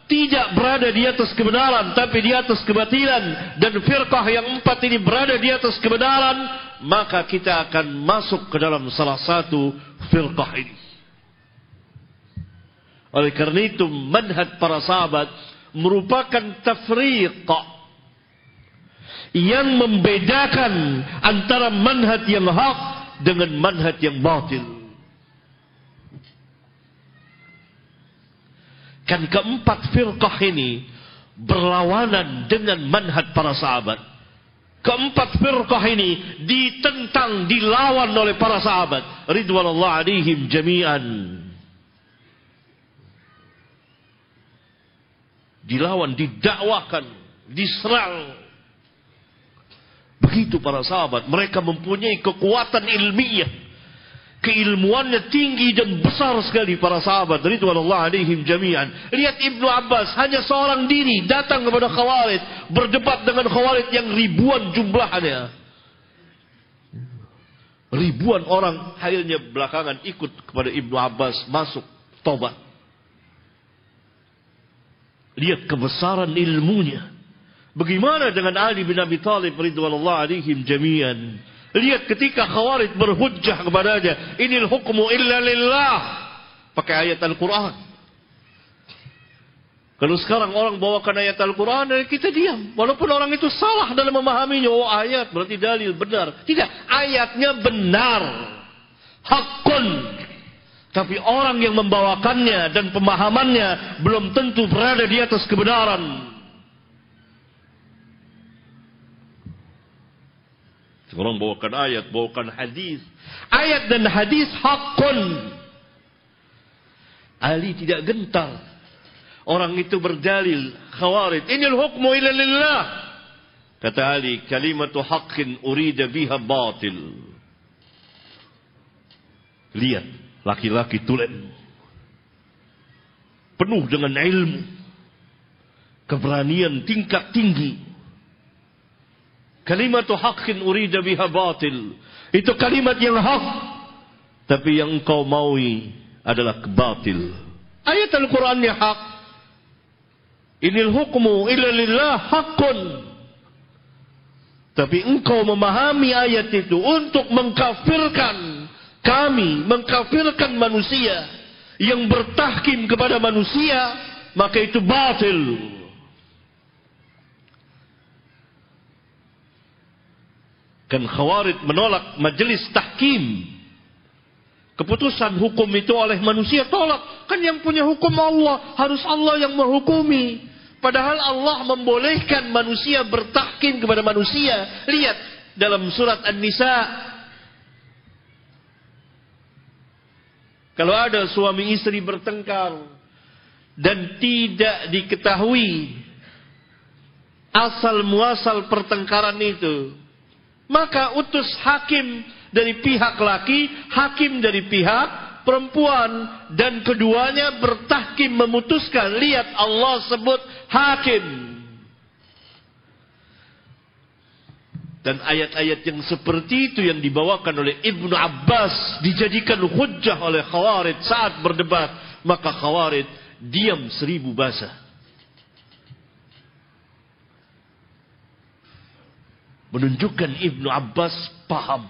tidak berada di atas kebenaran, tapi di atas kebatilan, dan firqah yang 4 ini berada di atas kebenaran, maka kita akan masuk ke dalam salah satu firqah ini. Oleh karena itu, manhaj para sahabat merupakan tafriq yang membedakan antara manhaj yang hak dengan manhaj yang batil. Kan keempat firqah ini berlawanan dengan manhaj para sahabat. Keempat firqah ini ditentang, dilawan oleh para sahabat ridwanullah alaihim jami'an. Dilawan, didakwakan, diserang. Begitu para sahabat, mereka mempunyai kekuatan ilmiah. Keilmuannya tinggi dan besar sekali para sahabat ridwanullah alaihim jami'an. Lihat Ibnu Abbas, hanya seorang diri datang kepada Khawarij, berdebat dengan Khawarij yang ribuan jumlahnya. Ribuan orang akhirnya belakangan ikut kepada Ibnu Abbas, masuk tobat. Lihat kebesaran ilmunya. Bagaimana dengan Ali bin Abi Thalib ridwanullah alaihim jami'an? Lihat ketika Khawarij berhujjah kepadanya, inil hukmu illa lillah, pakai ayat Al-Quran. Kalau sekarang orang bawakan ayat Al-Quran, kita diam. Walaupun orang itu salah dalam memahaminya. Oh, ayat berarti dalil, benar. Tidak, ayatnya benar, hakun. Tapi orang yang membawakannya dan pemahamannya belum tentu berada di atas kebenaran. Orang bawakan ayat, bawakan hadis. Ayat dan hadis hakun. Ali tidak gentar. Orang itu berdalil, Khawarij, inil hukmu illa lillah. Kata Ali, kalimatu haqqin urida biha batil. Lihat, laki-laki tulen. Penuh dengan ilmu. Keberanian tingkat tinggi. Kalimatu haqqin urida biha batil. Itu kalimat yang hak, tapi yang engkau maui adalah kebatil. Ayat Al-Qurannya hak. Inil hukmu illa lillah haqqun. Tapi engkau memahami ayat itu untuk mengkafirkan kami, mengkafirkan manusia yang bertahkim kepada manusia, maka itu batil. Kan Khawarij menolak majelis tahkim. Keputusan hukum itu oleh manusia tolak. Kan yang punya hukum Allah, harus Allah yang menghukumi. Padahal Allah membolehkan manusia bertahkim kepada manusia. Lihat dalam surat An-Nisa. Kalau ada suami istri bertengkar dan tidak diketahui asal muasal pertengkaran itu, maka utus hakim dari pihak laki, hakim dari pihak perempuan, dan keduanya bertahkim memutuskan. Lihat Allah sebut hakim. Dan ayat-ayat yang seperti itu yang dibawakan oleh Ibnu Abbas dijadikan hujjah oleh Khawarij saat berdebat, maka Khawarij diam 1000 bahasa. Menunjukkan Ibnu Abbas paham,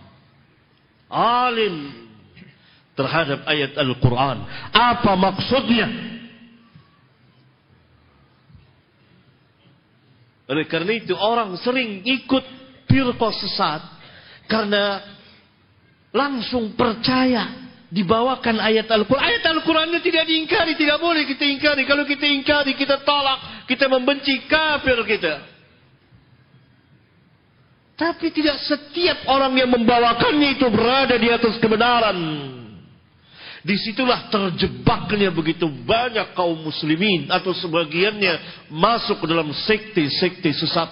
alim terhadap ayat Al-Quran. Apa maksudnya? Oleh karena itu orang sering ikut firqah sesat karena langsung percaya dibawakan ayat Al-Quran. Ayat Al-Qurannya tidak diingkari, tidak boleh kita ingkari. Kalau kita ingkari, kita tolak, kita membenci, kafir kita. Tapi tidak setiap orang yang membawakannya itu berada di atas kebenaran. Disitulah terjebaknya begitu banyak kaum muslimin atau sebagiannya masuk ke dalam sekte-sekte sesat.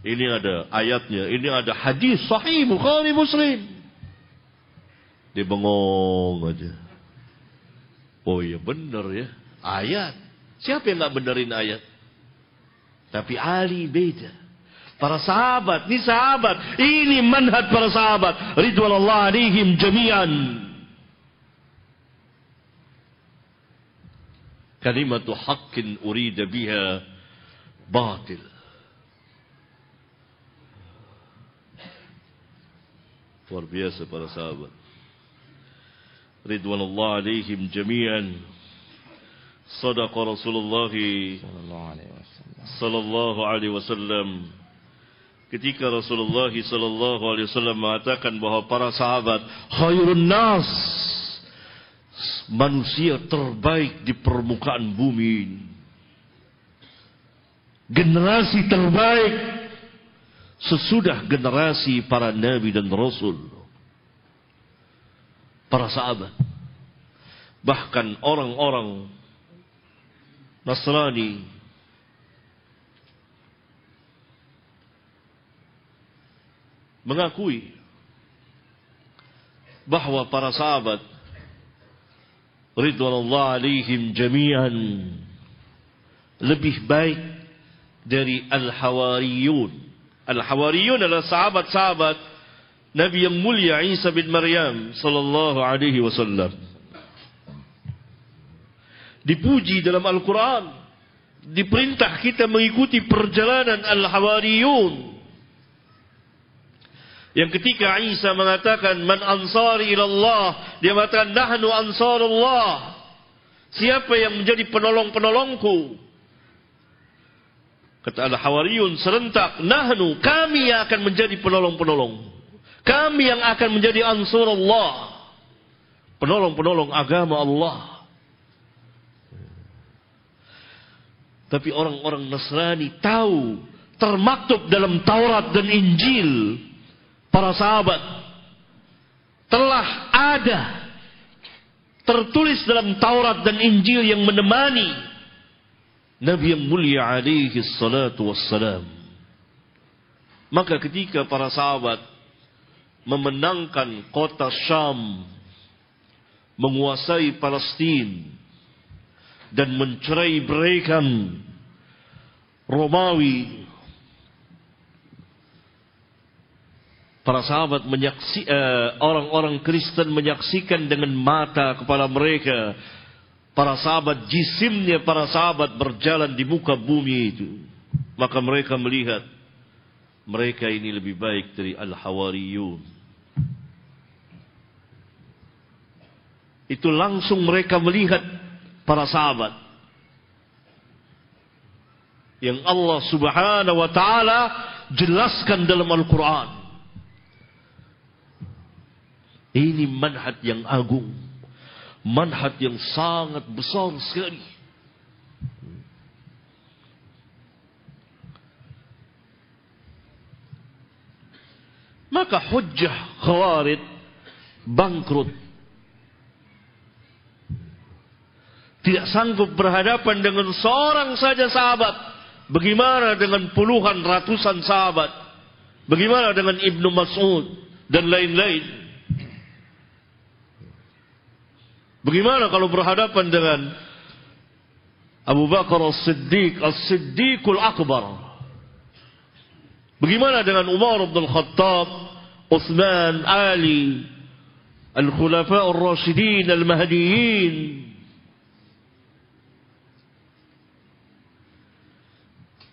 Ini ada ayatnya, ini ada hadis sahih Bukhari Muslim. Dia bengong aja. Oh iya benar ya, ayat. Siapa yang nggak benerin ayat? Tapi Ali beda. Para sahabat, ini manhaj para sahabat. Ridwanullah alaihim jami'an. Kalimatu haqqin urida biha batil. Luar biasa para sahabat. Ridwanullah alaihim jami'an. Sadaqa Rasulullah sallallahu alaihi wasallam. Ketika Rasulullah sallallahu alaihi wasallam mengatakan bahwa para sahabat khairun nas, manusia terbaik di permukaan bumi, generasi terbaik sesudah generasi para nabi dan rasul, para sahabat. Bahkan orang-orang Nasrani mengakui bahwa para sahabat ridwanullah alaihim jami'an lebih baik dari al-hawariyun. Al-hawariyun adalah sahabat-sahabat Nabi yang mulia Isa bin Maryam sallallahu alaihi wasallam. Dipuji dalam Al-Quran, diperintah kita mengikuti perjalanan al-hawariyun. Yang ketika Isa mengatakan man ansari ilallah, dia mengatakan nahnu ansarullah. Siapa yang menjadi penolong-penolongku? Kata al-hawariyun serentak, nahnu, kami yang akan menjadi penolong-penolong. Kami yang akan menjadi ansarullah, penolong-penolong agama Allah. Tapi orang-orang Nasrani tahu termaktub dalam Taurat dan Injil, para sahabat telah ada tertulis dalam Taurat dan Injil yang menemani Nabi yang mulia alaihi salatu wassalam. Maka ketika para sahabat memenangkan kota Syam, menguasai Palestina dan mencerai-beraikan Romawi, para sahabat orang-orang Kristen menyaksikan dengan mata kepala mereka para sahabat, jisimnya para sahabat berjalan di muka bumi itu. Maka mereka melihat mereka ini lebih baik dari al-hawariyun. Itu langsung mereka melihat para sahabat yang Allah subhanahu wa ta'ala jelaskan dalam Al-Quran. Ini manhaj yang agung, manhaj yang sangat besar sekali. Maka hujjah Khawarij bangkrut. Tidak sanggup berhadapan dengan seorang saja sahabat. Bagaimana dengan puluhan ratusan sahabat? Bagaimana dengan Ibnu Mas'ud dan lain-lain? Bagaimana kalau berhadapan dengan Abu Bakar As-Siddiq, As-Siddiqul Akbar? Bagaimana dengan Umar bin Khattab, Uthman, Ali, Al-Khulafa Ar-Rashidin, Al-Mahdiyin?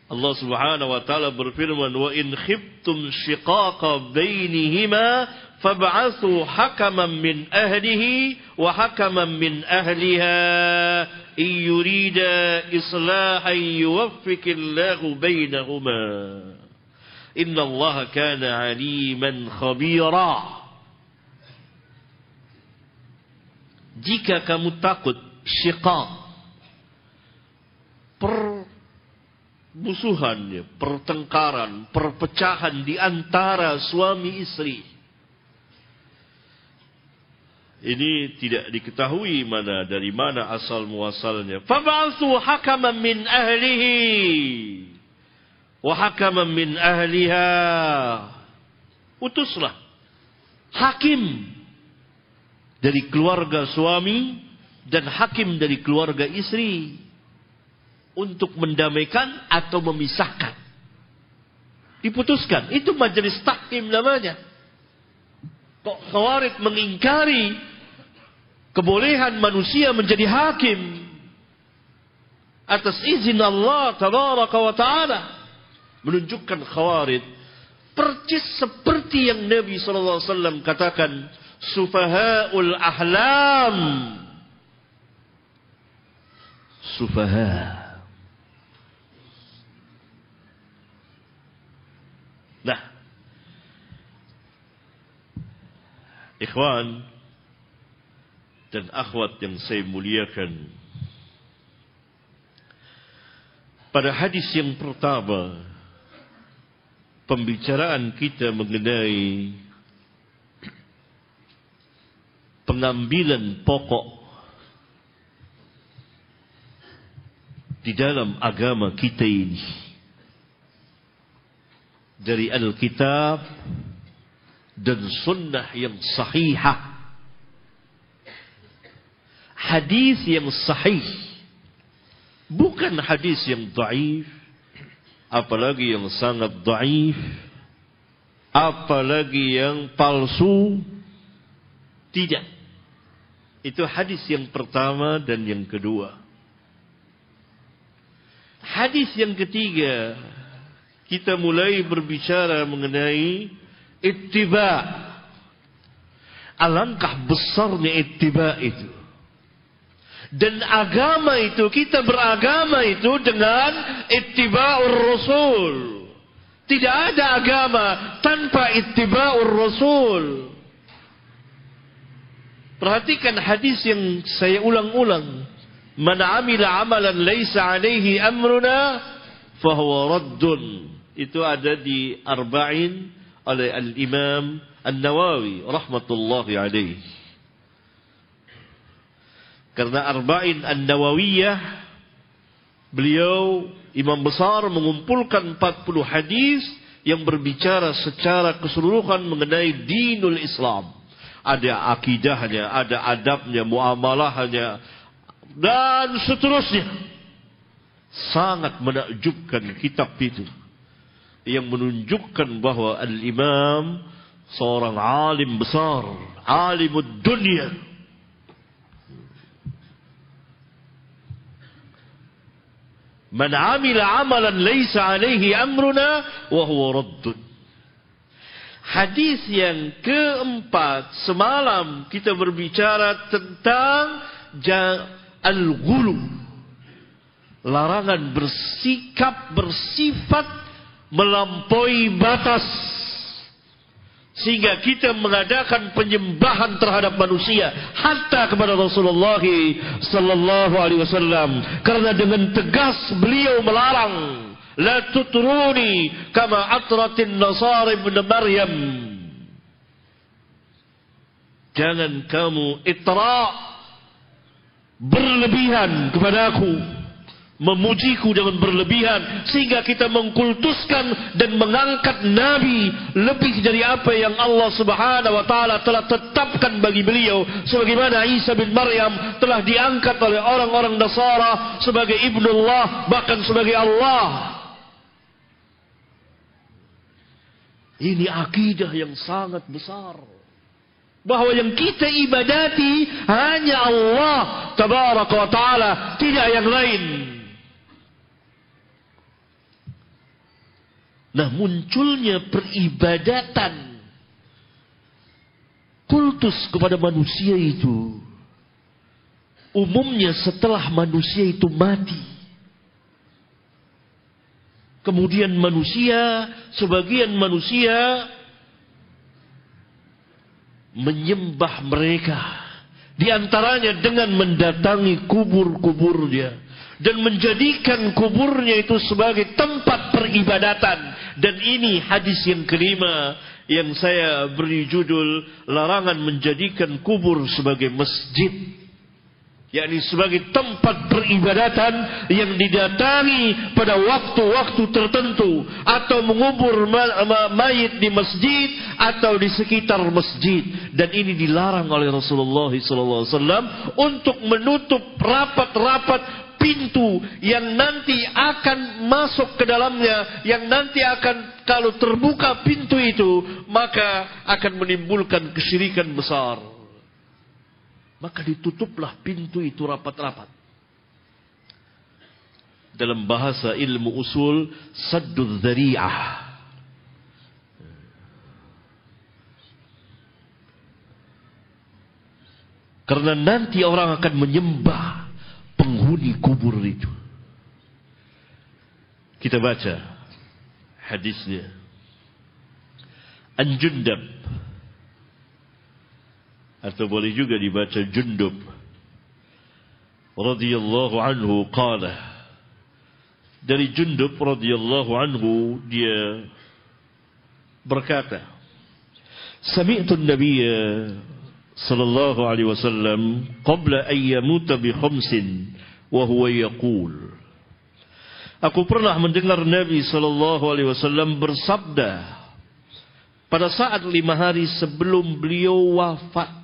Allah subhanahu wa ta'ala berfirman, wa in khiftum shiqaqa bainihima fab'athu hakaman min ahlihi wa hakaman min ahliha in yurida islahan yuwaffiqillahu bainahuma innallaha kana aliman khabira. Jika kamu takut syiqaq, musuhan, pertengkaran, perpecahan di antara suami istri. Ini tidak diketahui dari mana asal muasalnya. Fab'athu hakaman min ahlihi wa hakaman min ahliha. Utuslah hakim dari keluarga suami dan hakim dari keluarga istri untuk mendamaikan atau memisahkan. Diputuskan. Itu majelis tahkim namanya. Kok Khawarij mengingkari kebolehan manusia menjadi hakim atas izin Allah tabaraka wa ta'ala, menunjukkan Khawarij percis seperti yang Nabi SAW katakan, sufahaul ahlam. Sufaha. Nah, ikhwan dan akhwat yang saya muliakan, pada hadis yang pertama pembicaraan kita mengenai pengambilan pokok di dalam agama kita ini dari Alkitab dan sunnah yang sahihah. Hadis yang sahih, bukan hadis yang dhaif, apalagi yang sangat dhaif, apalagi yang palsu. Tidak. Itu hadis yang pertama dan yang kedua. Hadis yang ketiga, kita mulai berbicara mengenai ittiba. Alangkah besarnya ittiba itu. Dan agama itu, kita beragama itu dengan ittiba'ur rasul. Tidak ada agama tanpa ittiba'ur rasul. Perhatikan hadis yang saya ulang-ulang. Man amila amalan laysa alaihi amruna fahuwa raddun. Itu ada di Arba'in oleh Al-Imam An-Nawawi rahmatullahi alaihi. Karena Arba'in An-Nawawiyah, beliau imam besar mengumpulkan 40 hadis yang berbicara secara keseluruhan mengenai dinul Islam. Ada akidahnya, ada adabnya, muamalahnya, dan seterusnya. Sangat menakjubkan kitab itu, yang menunjukkan bahwa Al-Imam seorang alim besar, alimud dunia. Man amila amalan laysa alaihi amruna wa huwa raddun. Hadis yang keempat, semalam kita berbicara tentang al-ghulu, larangan bersifat melampaui batas, sehingga kita mengadakan penyembahan terhadap manusia, hatta kepada Rasulullah sallallahu alaihi wasallam. Karena dengan tegas beliau melarang, la tutruni kama atratin nasara ibn Maryam. Jangan kamu itra, berlebihan kepadaku, memujiku dengan berlebihan, sehingga kita mengkultuskan dan mengangkat Nabi lebih dari apa yang Allah Subhanahu wa taala telah tetapkan bagi beliau, sebagaimana Isa bin Maryam telah diangkat oleh orang-orang Nasara sebagai ibnullah, bahkan sebagai Allah. Ini akidah yang sangat besar, bahwa yang kita ibadati hanya Allah tabaraka wa taala, tidak yang lain. Nah, munculnya peribadatan, kultus kepada manusia itu umumnya setelah manusia itu mati. Kemudian sebagian manusia menyembah mereka, di antaranya dengan mendatangi kubur-kuburnya, dan menjadikan kuburnya itu sebagai tempat peribadatan. Dan ini hadis yang kelima yang saya beri judul larangan menjadikan kubur sebagai masjid, yakni sebagai tempat peribadatan yang didatangi pada waktu-waktu tertentu, atau mengubur mayit di masjid atau di sekitar masjid. Dan ini dilarang oleh Rasulullah SAW untuk menutup rapat-rapat pintu yang nanti akan masuk ke dalamnya, yang nanti akan, kalau terbuka pintu itu, maka akan menimbulkan kesyirikan besar. Maka ditutuplah pintu itu rapat-rapat. Dalam bahasa ilmu usul, sadduz dzari'ah. Karena nanti orang akan menyembah penghuni kubur itu. Kita baca hadisnya. An Jundab, atau boleh juga dibaca Jundub radhiyallahu anhu qala. Dari Jundub radhiyallahu anhu, dia berkata, sami'tu an-nabiyya sallallahu alaihi wasallam qabla an yamuta bi khamsin wa huwa yaqul. Aku pernah mendengar Nabi sallallahu alaihi wasallam bersabda pada saat 5 hari sebelum beliau wafat,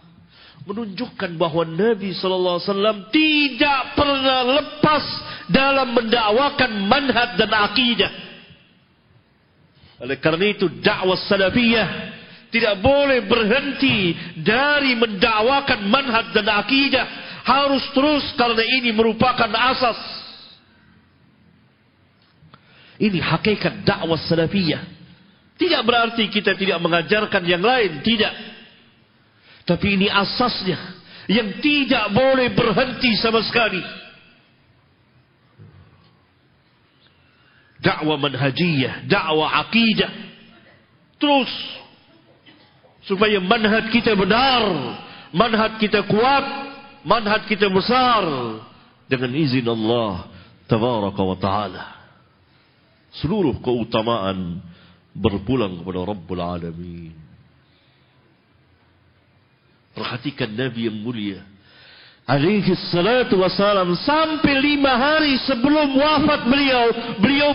menunjukkan bahwa Nabi sallallahu alaihi wasallam tidak pernah lepas dalam mendakwakan manhaj dan akidah. Oleh karena itu dakwah salafiyah tidak boleh berhenti dari mendakwakan manhaj dan akidah. Harus terus, karena ini merupakan asas. Ini hakikat dakwah salafiyah. Tidak berarti kita tidak mengajarkan yang lain, tidak. Tapi ini asasnya yang tidak boleh berhenti sama sekali. Dakwah manhajiyah, dakwah akidah. Terus, supaya manhaj kita benar, manhaj kita kuat, manhaj kita besar, dengan izin Allah tabaraka wa ta'ala. Seluruh keutamaan berpulang kepada Rabbul Alamin. Perhatikan Nabi yang mulia alaihi salatu wassalam, sampai 5 hari sebelum wafat beliau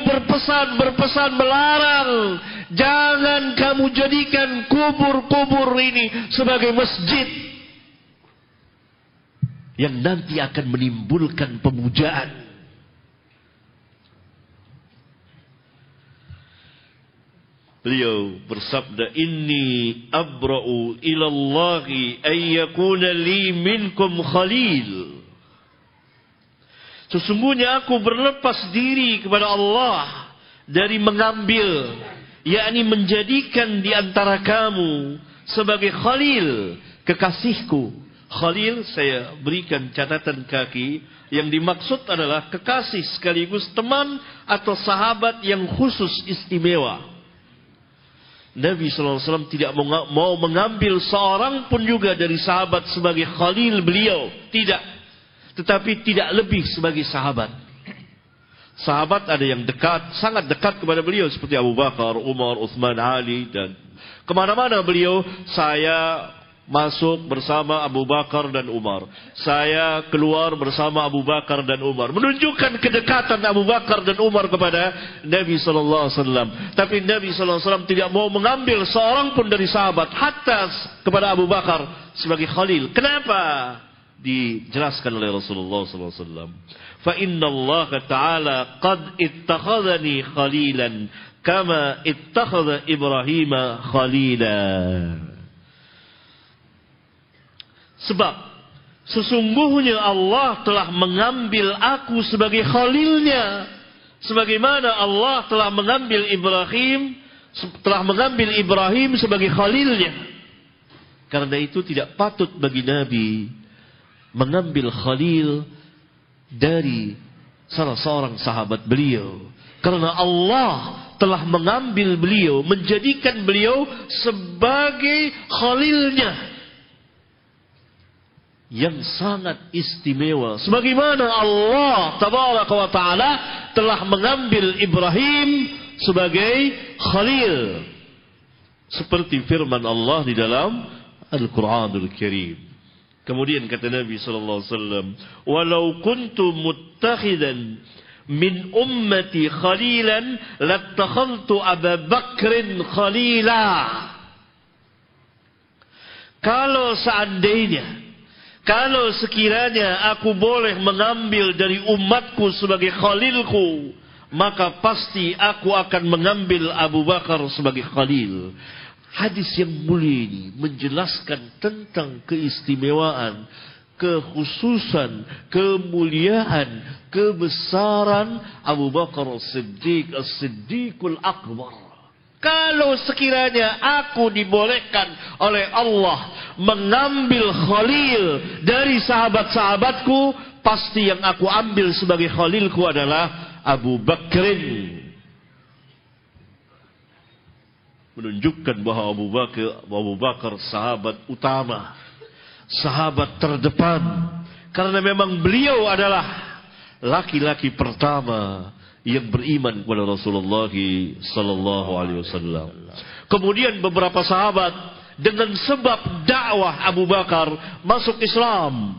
berpesan melarang, jangan kamu jadikan kubur-kubur ini sebagai masjid yang nanti akan menimbulkan pemujaan. Beliau bersabda, inni abra'u ilallahi ayyakuna li minkum khalil. Sesungguhnya aku berlepas diri kepada Allah dari mengambil, yakni menjadikan di antara kamu sebagai khalil, kekasihku. Khalil, saya berikan catatan kaki, yang dimaksud adalah kekasih sekaligus teman atau sahabat yang khusus istimewa. Nabi SAW tidak mau mengambil seorang pun juga dari sahabat sebagai khalil beliau. Tidak. Tetapi tidak lebih sebagai sahabat. Sahabat ada yang dekat, sangat dekat kepada beliau, seperti Abu Bakar, Umar, Uthman, Ali. Dan kemana-mana beliau, saya masuk bersama Abu Bakar dan Umar, saya keluar bersama Abu Bakar dan Umar. Menunjukkan kedekatan Abu Bakar dan Umar kepada Nabi SAW. Tapi Nabi SAW tidak mau mengambil seorang pun dari sahabat, hatta kepada Abu Bakar sebagai khalil. Kenapa? Dijelaskan oleh Rasulullah SAW. Fa inna Allah Ta'ala qad ittakhadhani khalilan kama ittakhadha Ibrahim khalila. Sebab sesungguhnya Allah telah mengambil aku sebagai khalilnya, sebagaimana Allah telah mengambil Ibrahim sebagai khalilnya. Karena itu tidak patut bagi Nabi mengambil khalil dari salah seorang sahabat beliau, karena Allah telah mengambil beliau, menjadikan beliau sebagai khalilnya. yang sangat istimewa. Sebagaimana Allah Tabaraka wa Ta'ala telah mengambil Ibrahim sebagai Khalil. Seperti firman Allah di dalam Al-Quranul Karim. Kemudian kata Nabi sallallahu alaihi wasallam, "Walau kuntu muttakhidan min ummati khalilan lattakhadtu Abu Bakrin khalila." Kalau sekiranya aku boleh mengambil dari umatku sebagai khalilku, maka pasti aku akan mengambil Abu Bakar sebagai khalil. Hadis yang mulia ini menjelaskan tentang keistimewaan, kekhususan, kemuliaan, kebesaran Abu Bakar As-Siddiq, As-Siddiqul Akbar. Kalau sekiranya aku dibolehkan oleh Allah mengambil khalil dari sahabat-sahabatku, pasti yang aku ambil sebagai khalilku adalah Abu Bakrin. Menunjukkan bahawa Abu Bakar sahabat utama, sahabat terdepan, karena memang beliau adalah laki-laki pertama yang beriman kepada Rasulullah sallallahu alaihi wasallam. Kemudian beberapa sahabat dengan sebab dakwah Abu Bakar masuk Islam.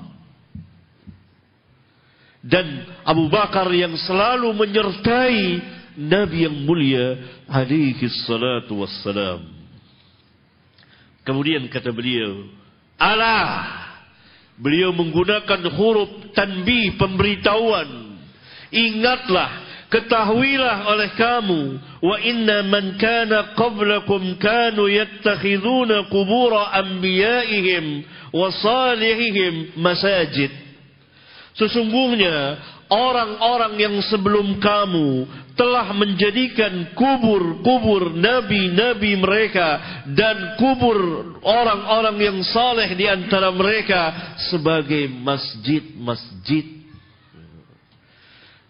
Dan Abu Bakar yang selalu menyertai Nabi yang mulia alaihi salatu wassalam. Kemudian kata beliau, beliau menggunakan huruf tanbih, pemberitahuan. Ingatlah, ketahuilah oleh kamu, wa inna man kana qablakum kanu yattakhiduna qubura anbiya'ihim wa salihihim masajid. Sesungguhnya orang-orang yang sebelum kamu telah menjadikan kubur-kubur nabi-nabi mereka dan kubur orang-orang yang saleh di antara mereka sebagai masjid-masjid.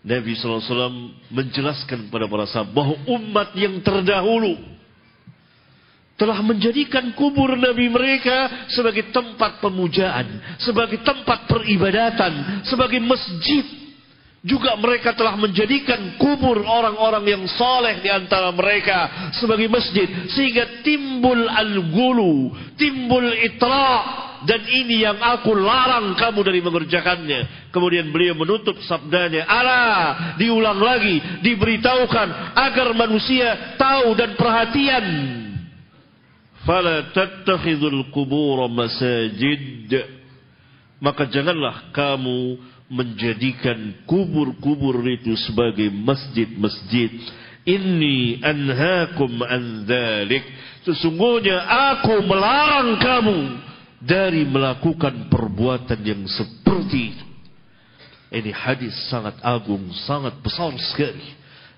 Nabi SAW menjelaskan kepada para sahabat bahawa umat yang terdahulu telah menjadikan kubur nabi mereka sebagai tempat pemujaan, sebagai tempat peribadatan, sebagai masjid. Juga mereka telah menjadikan kubur orang-orang yang saleh di antara mereka sebagai masjid, sehingga timbul al-ghulu, timbul itra'. Dan ini yang aku larang kamu dari mengerjakannya. Kemudian beliau menutup sabdanya, diulang lagi, diberitahukan agar manusia tahu dan perhatian. Fala tattakhidul qubur masajid. Maka janganlah kamu menjadikan kubur-kubur itu sebagai masjid-masjid. Inni anhaakum an dzalik. Sesungguhnya aku melarang kamu dari melakukan perbuatan yang seperti itu. Ini hadis sangat agung, sangat besar sekali,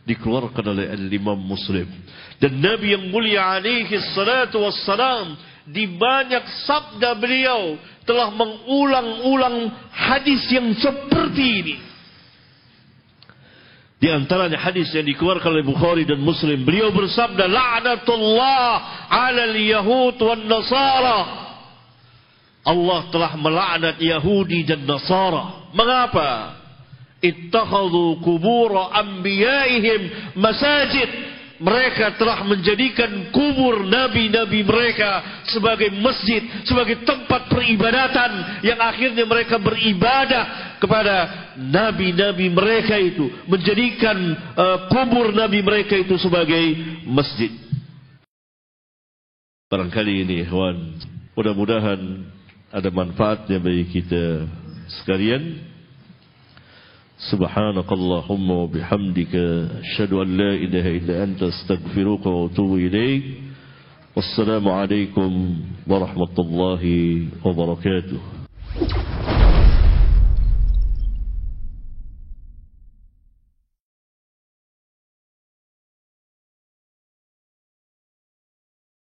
dikeluarkan oleh Imam Muslim. Dan Nabi yang mulia alaihi salatu wassalam di banyak sabda beliau telah mengulang-ulang hadis yang seperti ini. Di antaranya hadis yang dikeluarkan oleh Bukhari dan Muslim, beliau bersabda, la'natullah 'alal yahud wan nasara. Allah telah melaknat Yahudi dan Nasara. Mengapa? Ittakhadhu qubur anbiya'ihim masajid. Mereka telah menjadikan kubur nabi-nabi mereka sebagai masjid, sebagai tempat peribadatan, yang akhirnya mereka beribadah kepada nabi-nabi mereka itu, menjadikan kubur nabi mereka itu sebagai masjid. Barangkali ini ikhwan, mudah-mudahan ada manfaatnya bagi kita sekalian. Subhanakallahumma wa bihamdika asyhadu an la ilaha illa anta astaghfiruka wa atubu ilaik. Wassalamu alaikum warahmatullahi wabarakatuh.